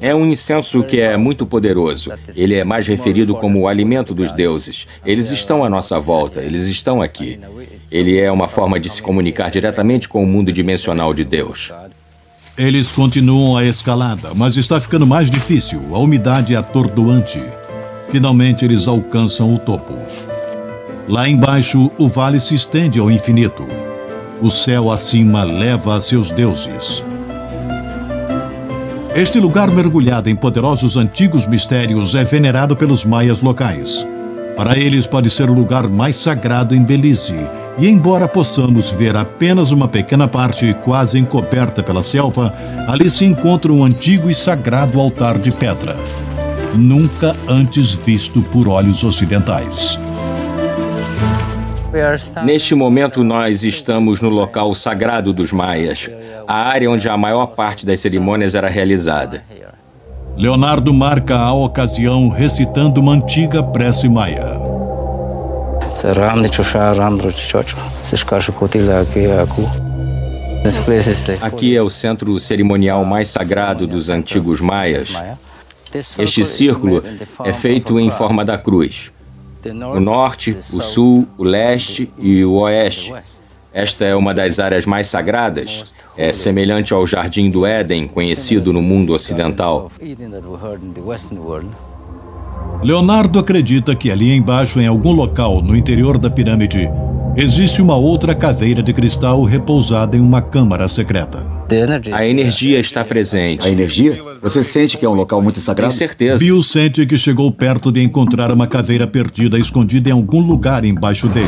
É um incenso que é muito poderoso. Ele é mais referido como o alimento dos deuses. Eles estão à nossa volta, eles estão aqui. Ele é uma forma de se comunicar diretamente com o mundo dimensional de Deus. Eles continuam a escalada, mas está ficando mais difícil. A umidade é atordoante. Finalmente, eles alcançam o topo. Lá embaixo, o vale se estende ao infinito. O céu acima leva a seus deuses. Este lugar mergulhado em poderosos antigos mistérios é venerado pelos maias locais. Para eles, pode ser o lugar mais sagrado em Belize. E embora possamos ver apenas uma pequena parte quase encoberta pela selva, ali se encontra um antigo e sagrado altar de pedra, nunca antes visto por olhos ocidentais. Neste momento, nós estamos no local sagrado dos maias, a área onde a maior parte das cerimônias era realizada. Leonardo marca a ocasião recitando uma antiga prece maia. Aqui é o centro cerimonial mais sagrado dos antigos maias. Este círculo é feito em forma da cruz. O norte, o sul, o leste e o oeste. Esta é uma das áreas mais sagradas. É semelhante ao Jardim do Éden, conhecido no mundo ocidental. Leonardo acredita que ali embaixo, em algum local no interior da pirâmide, existe uma outra caveira de cristal repousada em uma câmara secreta. A energia está presente. A energia? Você sente que é um local muito sagrado? Com certeza. Bill sente que chegou perto de encontrar uma caveira perdida escondida em algum lugar embaixo dele.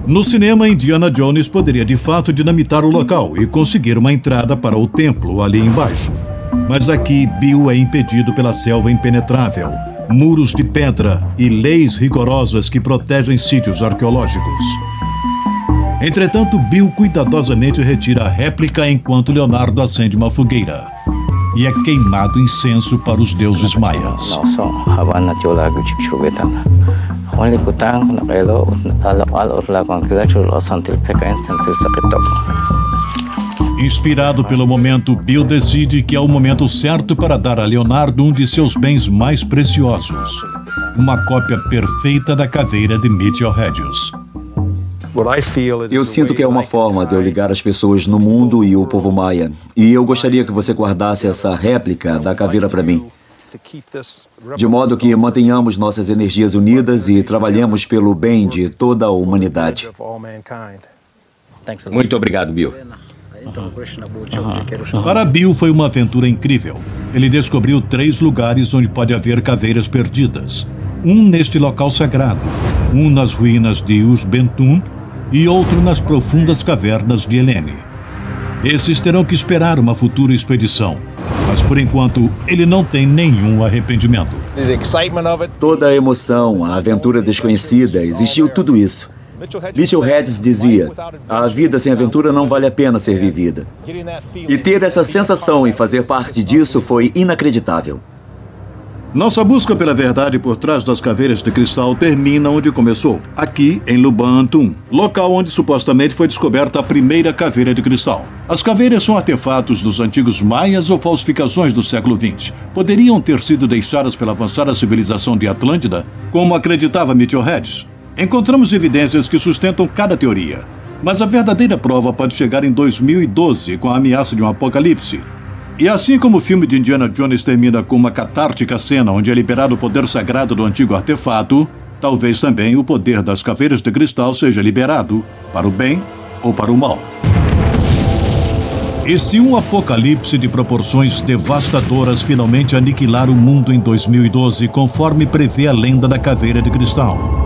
No cinema, Indiana Jones poderia de fato dinamitar o local e conseguir uma entrada para o templo ali embaixo. Mas aqui, Bill é impedido pela selva impenetrável, muros de pedra e leis rigorosas que protegem sítios arqueológicos. Entretanto, Bill cuidadosamente retira a réplica enquanto Leonardo acende uma fogueira. E é queimado incenso para os deuses maias. Inspirado pelo momento, Bill decide que é o momento certo para dar a Leonardo um de seus bens mais preciosos. Uma cópia perfeita da caveira de Mitchell Hedges. Eu sinto que é uma forma de eu ligar as pessoas no mundo e o povo maia. E eu gostaria que você guardasse essa réplica da caveira para mim. De modo que mantenhamos nossas energias unidas e trabalhemos pelo bem de toda a humanidade. Muito obrigado, Bill. Para Bill foi uma aventura incrível. Ele descobriu 3 lugares onde pode haver caveiras perdidas. Um neste local sagrado, um nas ruínas de Usbentum e outro nas profundas cavernas de Helene. Esses terão que esperar uma futura expedição, mas por enquanto ele não tem nenhum arrependimento. Toda a emoção, a aventura desconhecida, existiu tudo isso. Mitchell Hedges dizia: a vida sem aventura não vale a pena ser vivida. E ter essa sensação e fazer parte disso foi inacreditável. Nossa busca pela verdade por trás das caveiras de cristal termina onde começou, aqui em Lubantum, local onde supostamente foi descoberta a primeira caveira de cristal. As caveiras são artefatos dos antigos maias ou falsificações do século XX. Poderiam ter sido deixadas pela avançada civilização de Atlântida, como acreditava Mitchell Hedges. Encontramos evidências que sustentam cada teoria, mas a verdadeira prova pode chegar em 2012 com a ameaça de um apocalipse. E assim como o filme de Indiana Jones termina com uma catártica cena onde é liberado o poder sagrado do antigo artefato, talvez também o poder das caveiras de cristal seja liberado, para o bem ou para o mal. E se um apocalipse de proporções devastadoras finalmente aniquilar o mundo em 2012, conforme prevê a lenda da caveira de cristal?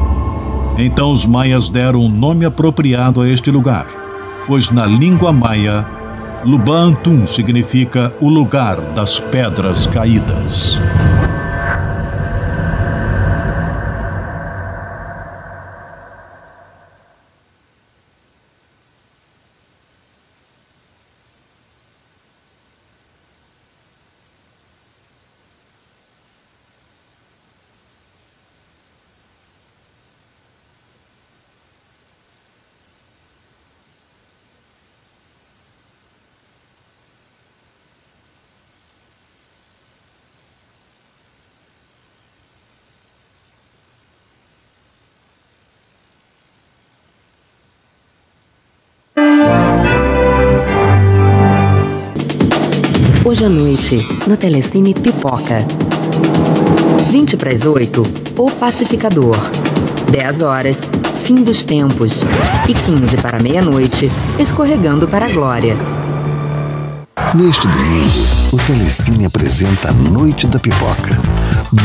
Então os maias deram um nome apropriado a este lugar, pois na língua maia, Lubantum significa o lugar das pedras caídas. Hoje à noite, no Telecine Pipoca. 7:50, O Pacificador. 10 horas, Fim dos Tempos. E 15 para meia-noite, Escorregando para a Glória. Neste domingo, o Telecine apresenta a Noite da Pipoca.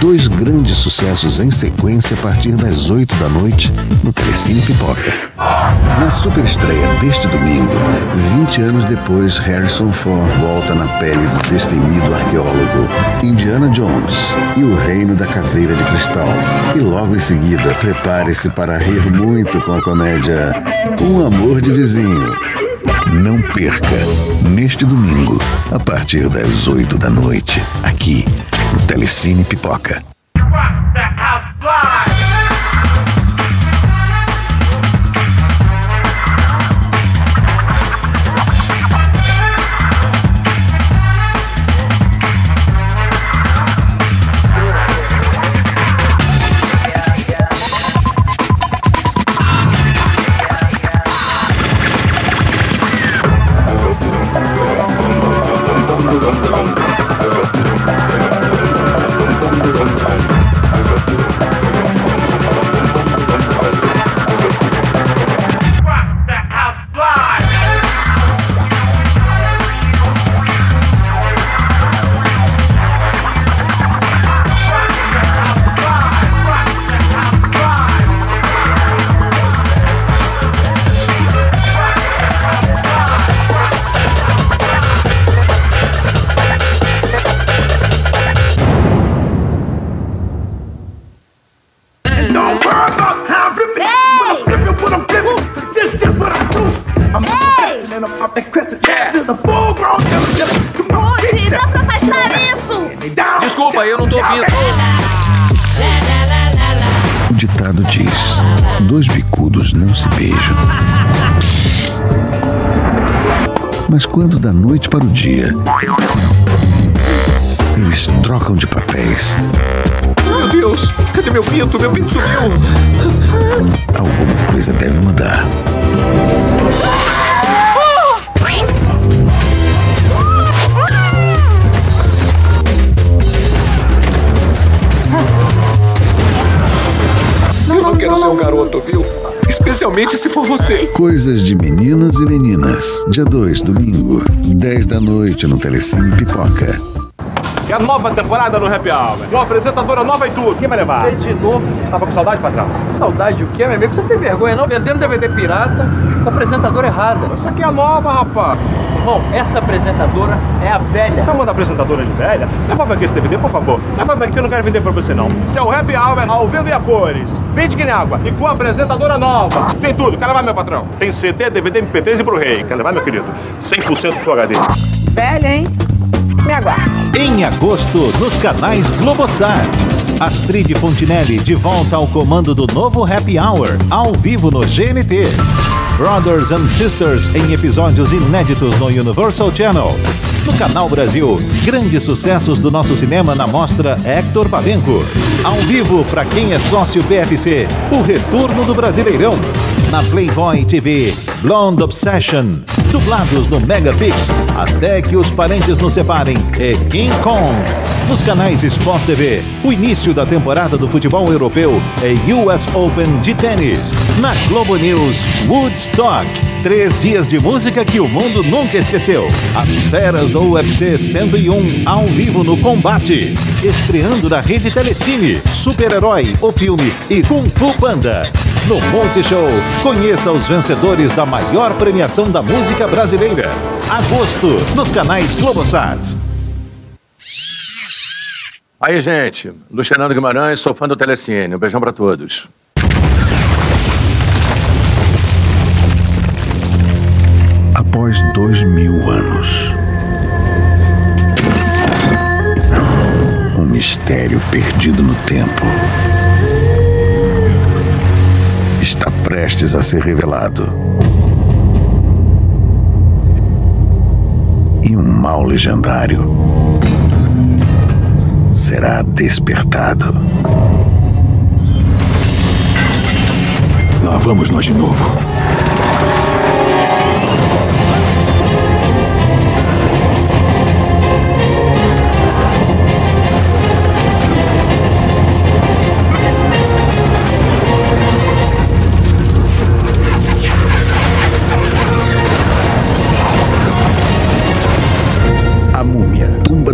2 grandes sucessos em sequência a partir das 8 da noite no Telecine Pipoca. Na superestreia deste domingo, 20 anos depois, Harrison Ford volta na pele do destemido arqueólogo Indiana Jones e o Reino da Caveira de Cristal. E logo em seguida, prepare-se para rir muito com a comédia Um Amor de Vizinho. Não perca, neste domingo, a partir das 8 da noite, aqui no Telecine Pipoca. Monty, dá pra baixar isso! Desculpa, eu não tô ouvindo. O ditado diz: 2 bicudos não se beijam. Mas quando da noite para o dia, eles trocam de papéis. Meu Deus, cadê meu pinto? Meu pinto sumiu! Alguma coisa deve mudar. Eu não quero ser um garoto, viu? Especialmente se for você. Coisas de Meninos e Meninas. Dia 2, domingo, 10 da noite no Telecine Pipoca. que é a nova temporada no Happy Hour. Uma apresentadora nova e tudo. Quem vai levar? Você de novo. Tava com saudade, patrão? Saudade o quê, meu amigo? Você tem vergonha não? Vendendo DVD pirata com a apresentadora errada. Isso aqui é a nova, rapaz. Irmão, essa apresentadora é a velha. Tá mandando apresentadora de velha? Leva aqui esse DVD, por favor. Leva aqui que eu não quero vender pra você, não. Isso é o Happy Hour ao vivo e a cores. Vende que nem água. E com a apresentadora nova. Tem tudo. Quer levar, meu patrão? Tem CD, DVD, MP3 e Blu-ray. Quer levar, meu querido? 100% Full HD. Velha, hein? Me aguarde. Em agosto, nos canais Globosat. Astrid Fontinelli de volta ao comando do novo Happy Hour, ao vivo no GNT. Brothers and Sisters em episódios inéditos no Universal Channel. No Canal Brasil, grandes sucessos do nosso cinema na mostra Hector Babenco. Ao vivo, para quem é sócio PFC, o retorno do Brasileirão. Na Playboy TV, Blonde Obsession. Dublados no Megapix, Até que os Parentes nos Separem e King Kong. Nos canais Sport TV, o início da temporada do futebol europeu e US Open de tênis. Na Globo News, Woodstock. 3 dias de música que o mundo nunca esqueceu. As feras do UFC 101 ao vivo no Combate. Estreando na Rede Telecine, Super-Herói, o filme e Kung Fu Panda. No Multishow, conheça os vencedores da maior premiação da música brasileira. Agosto, nos canais Globosat. Aí, gente. Luciano Guimarães, sou fã do Telecine. Um beijão pra todos. Após 2000 anos, um mistério perdido no tempo está prestes a ser revelado. E um mal legendário será despertado. Lá vamos nós de novo.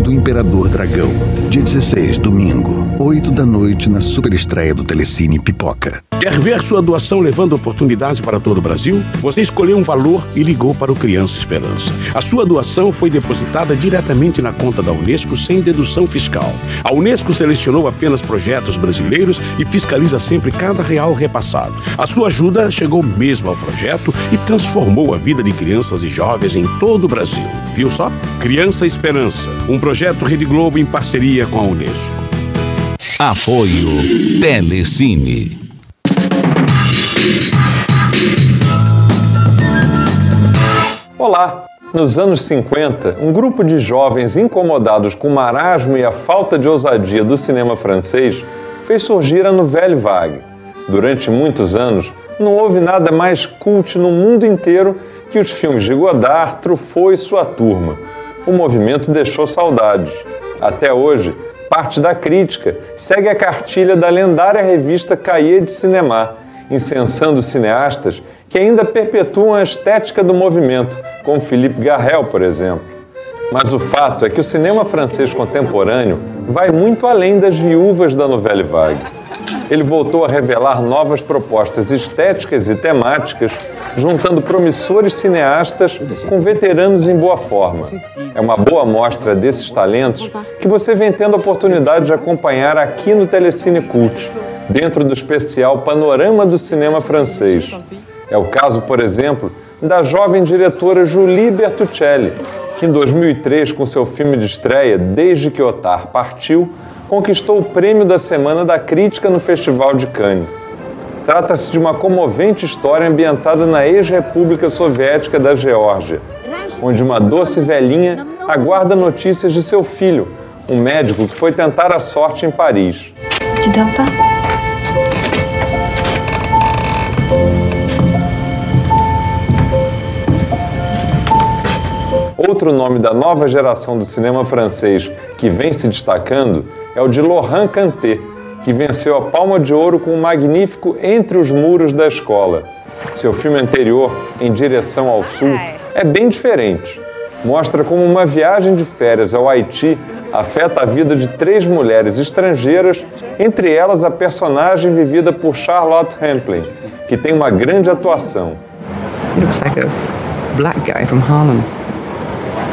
Imperador Dragão, dia 16, domingo, 8 da noite, na superestreia do Telecine Pipoca. Quer ver sua doação levando oportunidades para todo o Brasil? Você escolheu um valor e ligou para o Criança Esperança. A sua doação foi depositada diretamente na conta da Unesco sem dedução fiscal. A Unesco selecionou apenas projetos brasileiros e fiscaliza sempre cada real repassado. A sua ajuda chegou mesmo ao projeto e transformou a vida de crianças e jovens em todo o Brasil. Viu só? Criança Esperança, um projeto Rede Globo em parceria com a Unesco. Apoio Telecine. Olá! Nos anos 50, um grupo de jovens incomodados com o marasmo e a falta de ousadia do cinema francês fez surgir a Nouvelle Vague. Durante muitos anos, não houve nada mais cult no mundo inteiro que os filmes de Godard, Truffaut e sua turma. O movimento deixou saudades. Até hoje, parte da crítica segue a cartilha da lendária revista Cahiers de Cinéma, incensando cineastas que ainda perpetuam a estética do movimento, como Philippe Garrel, por exemplo. Mas o fato é que o cinema francês contemporâneo vai muito além das viúvas da Nouvelle Vague. Ele voltou a revelar novas propostas estéticas e temáticas, juntando promissores cineastas com veteranos em boa forma. É uma boa amostra desses talentos que você vem tendo a oportunidade de acompanhar aqui no Telecine Cult, dentro do especial Panorama do Cinema Francês. É o caso, por exemplo, da jovem diretora Julie Bertuccelli, que em 2003, com seu filme de estreia Desde que Otard Partiu, conquistou o prêmio da Semana da Crítica no Festival de Cannes. Trata-se de uma comovente história ambientada na ex-República Soviética da Geórgia, onde uma doce velhinha aguarda notícias de seu filho, um médico que foi tentar a sorte em Paris. Outro nome da nova geração do cinema francês que vem se destacando é o de Laurent Cantet, que venceu a Palma de Ouro com o magnífico Entre os Muros da Escola. Seu filme anterior, Em Direção ao Sul, é bem diferente. Mostra como uma viagem de férias ao Haiti afeta a vida de 3 mulheres estrangeiras, entre elas a personagem vivida por Charlotte Rampling, que tem uma grande atuação. He looks like a black guy from Harlem.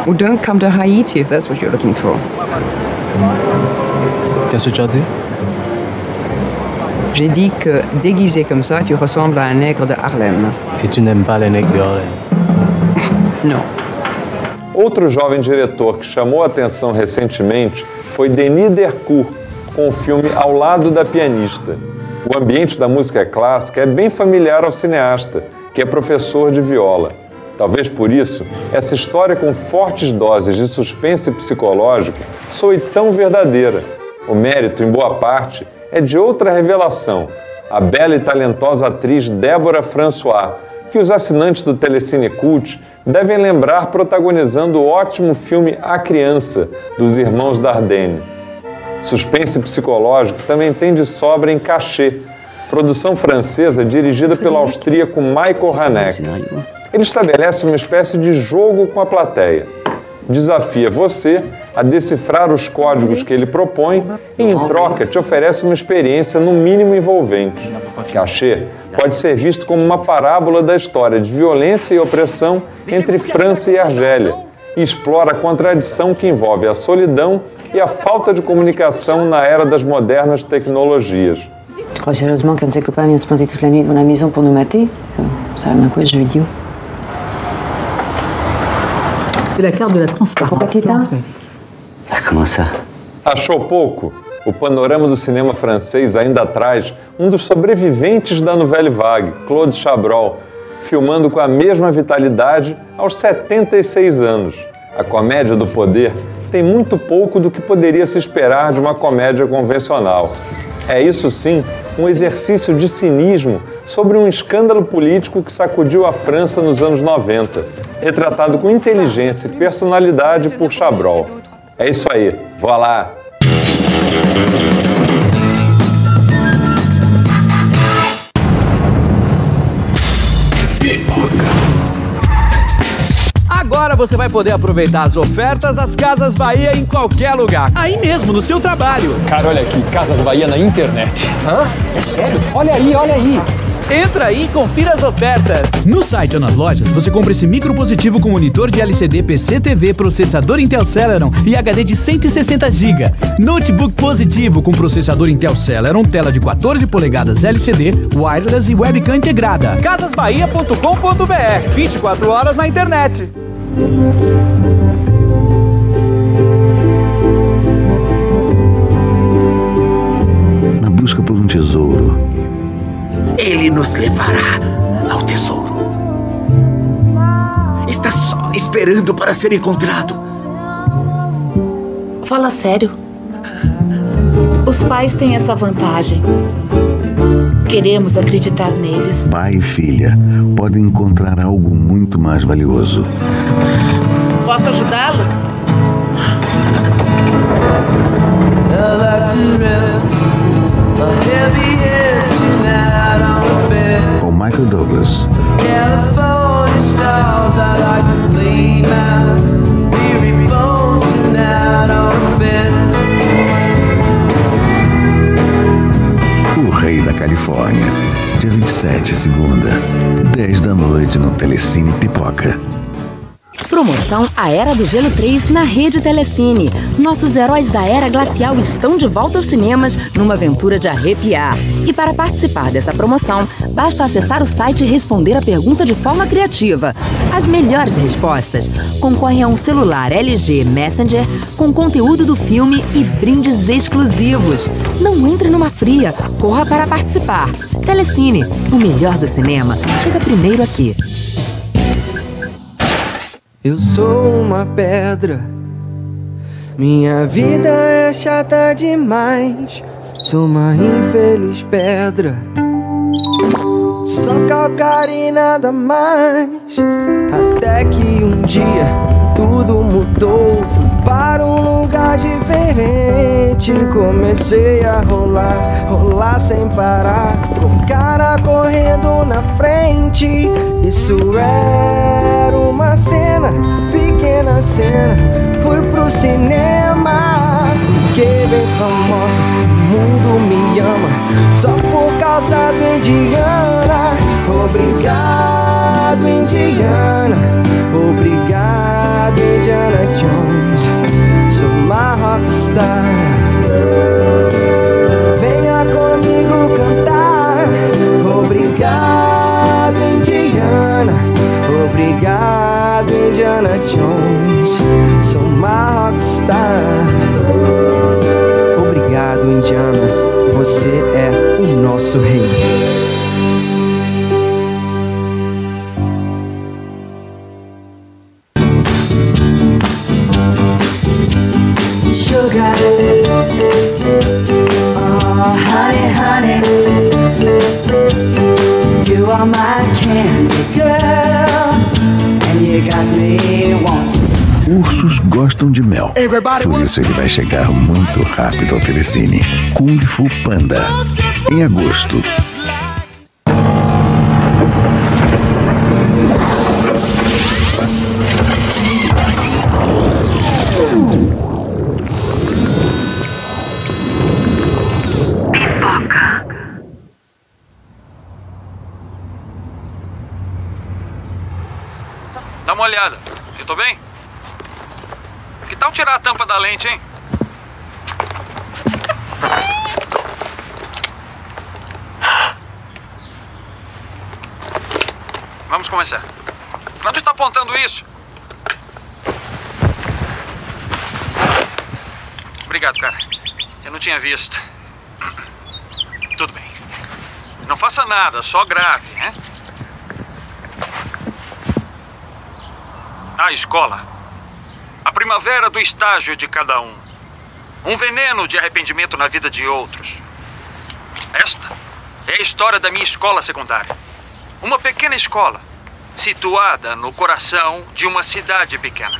Well, don't come to Haiti if that's what you're looking for. Qu'est-ce que tu as dit? J'ai dit que, déguisé comme ça, tu ressembles à un nègre de Harlem. Et tu n'aimes pas les nègres de Harlem? Não. Outro jovem diretor que chamou a atenção recentemente foi Denis Dercourt, com o filme Ao Lado da Pianista. O ambiente da música clássica é bem familiar ao cineasta, que é professor de viola. Talvez por isso, essa história com fortes doses de suspense psicológico soe tão verdadeira. O mérito, em boa parte, é de outra revelação, a bela e talentosa atriz Débora François, que os assinantes do Telecine Cult devem lembrar protagonizando o ótimo filme A Criança, dos irmãos Dardenne. Suspense psicológico também tem de sobra em Cachê, produção francesa dirigida pelo austríaco Michael Haneke. Ele estabelece uma espécie de jogo com a plateia. Desafia você a decifrar os códigos que ele propõe e, em troca, te oferece uma experiência no mínimo envolvente. Cachê pode ser visto como uma parábola da história de violência e opressão entre França e Argélia e explora a contradição que envolve a solidão e a falta de comunicação na era das modernas tecnologias. Tu crois sérieusement qu'un de ses copains vient se planter toute la nuit devant la maison pour nous mater? Ça rime à quoi, ce jeu idiot? La carte de la transparence. Comment ça? Achou pouco? O panorama do cinema francês ainda traz um dos sobreviventes da Nouvelle Vague, Claude Chabrol, filmando com a mesma vitalidade aos 76 anos. A comédia do poder tem muito pouco do que poderia se esperar de uma comédia convencional. É isso sim, um exercício de cinismo sobre um escândalo político que sacudiu a França nos anos 90, retratado com inteligência e personalidade por Chabrol. É isso aí, vá lá! Agora você vai poder aproveitar as ofertas das Casas Bahia em qualquer lugar. Aí mesmo, no seu trabalho. Cara, olha aqui, Casas Bahia na internet. Hã? É sério? Olha aí, olha aí. Entra aí e confira as ofertas. No site ou nas lojas, você compra esse micropositivo com monitor de LCD PC-TV, processador Intel Celeron e HD de 160 GB. Notebook positivo com processador Intel Celeron, tela de 14 polegadas LCD, wireless e webcam integrada. casasbahia.com.br, 24 horas na internet. Na busca por um tesouro. Ele nos levará ao tesouro. Está só esperando para ser encontrado. Fala sério. Os pais têm essa vantagem. Queremos acreditar neles. Pai e filha podem encontrar algo muito mais valioso. Posso ajudá-los? Com Michael Douglas. O Rei da Califórnia. Dia 27, segunda, 10 da noite no Telecine Pipoca. Promoção A Era do Gelo 3 na Rede Telecine. Nossos heróis da Era Glacial estão de volta aos cinemas numa aventura de arrepiar. E para participar dessa promoção, basta acessar o site e responder a pergunta de forma criativa. As melhores respostas concorrem a um celular LG Messenger com conteúdo do filme e brindes exclusivos. Não entre numa fria, corra para participar. Telecine, o melhor do cinema, chega primeiro aqui. Eu sou uma pedra, minha vida é chata demais. Sou uma infeliz pedra, só calcário e nada mais. Até que um dia tudo mudou, fui para um lugar diferente. Comecei a rolar, rolar sem parar, com o cara correndo na frente. Isso era uma cena, pequena cena. Fui pro cinema famosa, o mundo me ama só por causa do Indiana. Obrigado, Indiana. Obrigado, Indiana Jones. Sou uma rockstar. Venha comigo cantar. Obrigado, Indiana. Obrigado, Indiana Jones. Sou uma rockstar. Obrigado, Indiana. Você é o nosso rei. Sugar, oh honey, honey, you are my candy girl, and you got me wanting. Ursos gostam de mel. Por isso ele vai chegar muito rápido ao Telecine. Kung Fu Panda, em agosto. Dá uma olhada. Tô bem? Que tal tirar a tampa da lente, hein? Vamos começar. Pra onde tá apontando isso? Obrigado, cara. Eu não tinha visto. Tudo bem. Não faça nada, só grave, né? A escola. A primavera do estágio de cada um. Um veneno de arrependimento na vida de outros. Esta é a história da minha escola secundária. Uma pequena escola, situada no coração de uma cidade pequena.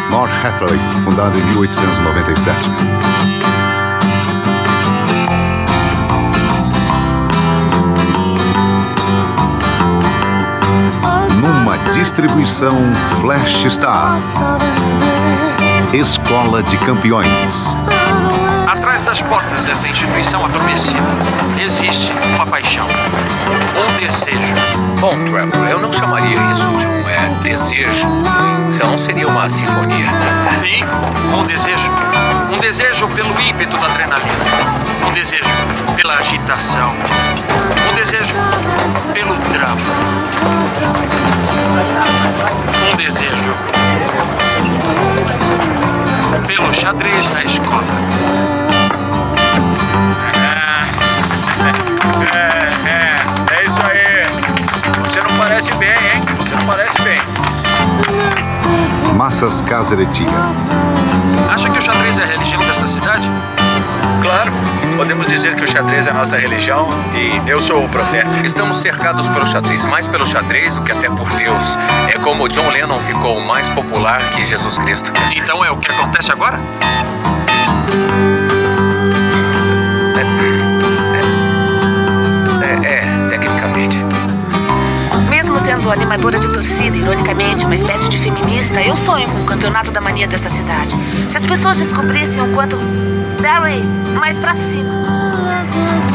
Mark Hathaway, fundado em 1897. Numa distribuição Flash Star. Escola de Campeões. Atrás das portas dessa instituição adormecida existe uma paixão, um desejo. Bom, Trevor, eu não chamaria isso de um desejo. Então seria uma sinfonia. Sim, um desejo. Um desejo pelo ímpeto da adrenalina. Um desejo pela agitação. Um desejo pelo drama. Um desejo pelo xadrez na escola. É isso aí. Você não parece bem, hein? Você não parece bem. Massas Caseretia. Acha que o xadrez é a religião dessa cidade? Claro. Podemos dizer que o xadrez é a nossa religião e eu sou o profeta. Estamos cercados pelo xadrez, mais pelo xadrez do que até por Deus. É como John Lennon ficou mais popular que Jesus Cristo. Então é o que acontece agora? Tecnicamente. Mesmo sendo animadora de torcida, ironicamente uma espécie de feminista, eu sonho com o campeonato da mania dessa cidade. Se as pessoas descobrissem o quanto... Barry, mais pra cima.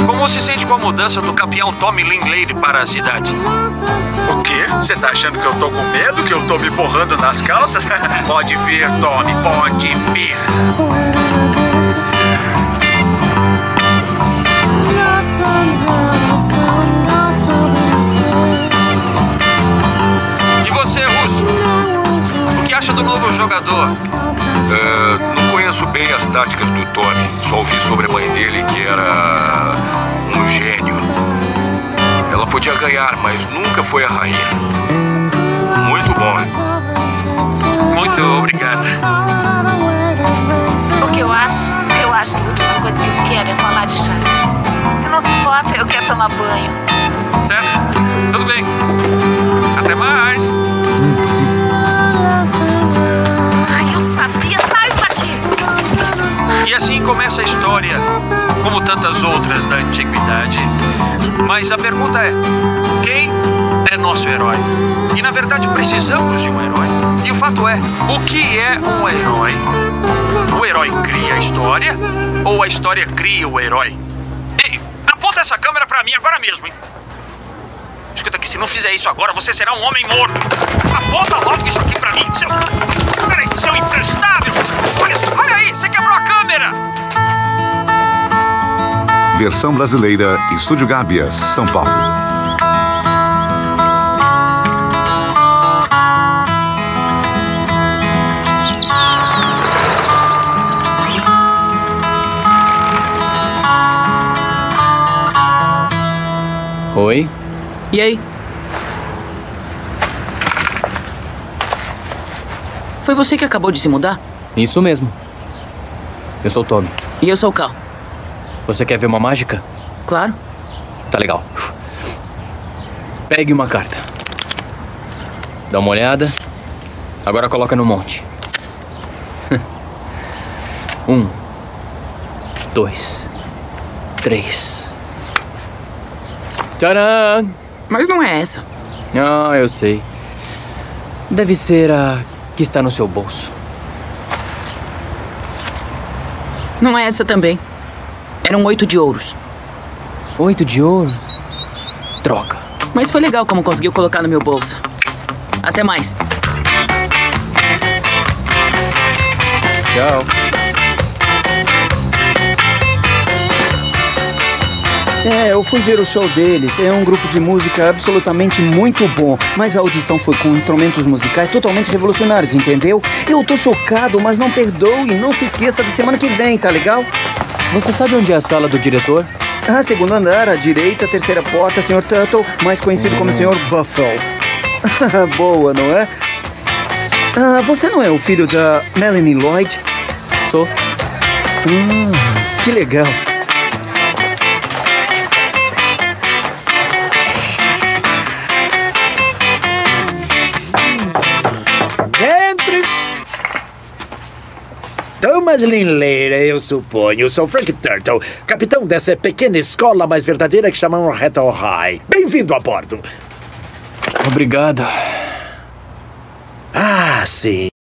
Como se sente com a mudança do campeão Tommy Linglade para a cidade? O quê? Você tá achando que eu tô com medo? Que eu tô me borrando nas calças? Pode ver, Tommy, pode ver. E você, Russo? O que acha do novo jogador? Não conheço bem as táticas do Tony. Só ouvi sobre a mãe dele que era um gênio. Ela podia ganhar, mas nunca foi a rainha. Muito bom, né? Muito obrigado. O que eu acho que a última coisa que eu quero é falar de xadrez. Se não se importa, eu quero tomar banho. Certo? Tudo bem. Até mais. Ai, eu sabia. Sai daqui. E assim começa a história como tantas outras da antiguidade. Mas a pergunta é, quem é nosso herói? E na verdade precisamos de um herói. E o fato é, o que é um herói? O herói cria a história ou a história cria o herói? Ei, aponta essa câmera pra mim agora mesmo, hein? Escuta aqui, se não fizer isso agora, você será um homem morto. Aponta logo isso aqui pra mim, seu... Peraí, seu imprestável! Olha aí, você quebrou a câmera! Versão brasileira, Estúdio Gábias, São Paulo. Oi? E aí? Foi você que acabou de se mudar? Isso mesmo. Eu sou o Tommy. E eu sou o Cal. Você quer ver uma mágica? Claro. Tá legal. Pegue uma carta. Dá uma olhada. Agora coloca no monte. 1, 2, 3. Tcharam! Mas não é essa. Ah, eu sei. Deve ser a que está no seu bolso. Não é essa também. Eram 8 de ouros. 8 de ouro? Droga. Mas foi legal como conseguiu colocar no meu bolso. Até mais. Tchau. Eu fui ver o show deles. É um grupo de música absolutamente muito bom. Mas a audição foi com instrumentos musicais totalmente revolucionários, entendeu? Eu tô chocado, mas não perdoe. Não se esqueça da semana que vem, tá legal? Você sabe onde é a sala do diretor? Segundo andar, à direita, terceira porta, Sr. Tuttle, mais conhecido como Sr. Buffalo. Boa, não é? Você não é o filho da Melanie Lloyd? Sou. Que legal. Entre! Thomas Linleira, eu suponho. Sou Frank Turtle, capitão dessa pequena escola mais verdadeira que chamamos Hatton High. Bem-vindo a bordo. Obrigado. Ah, sim.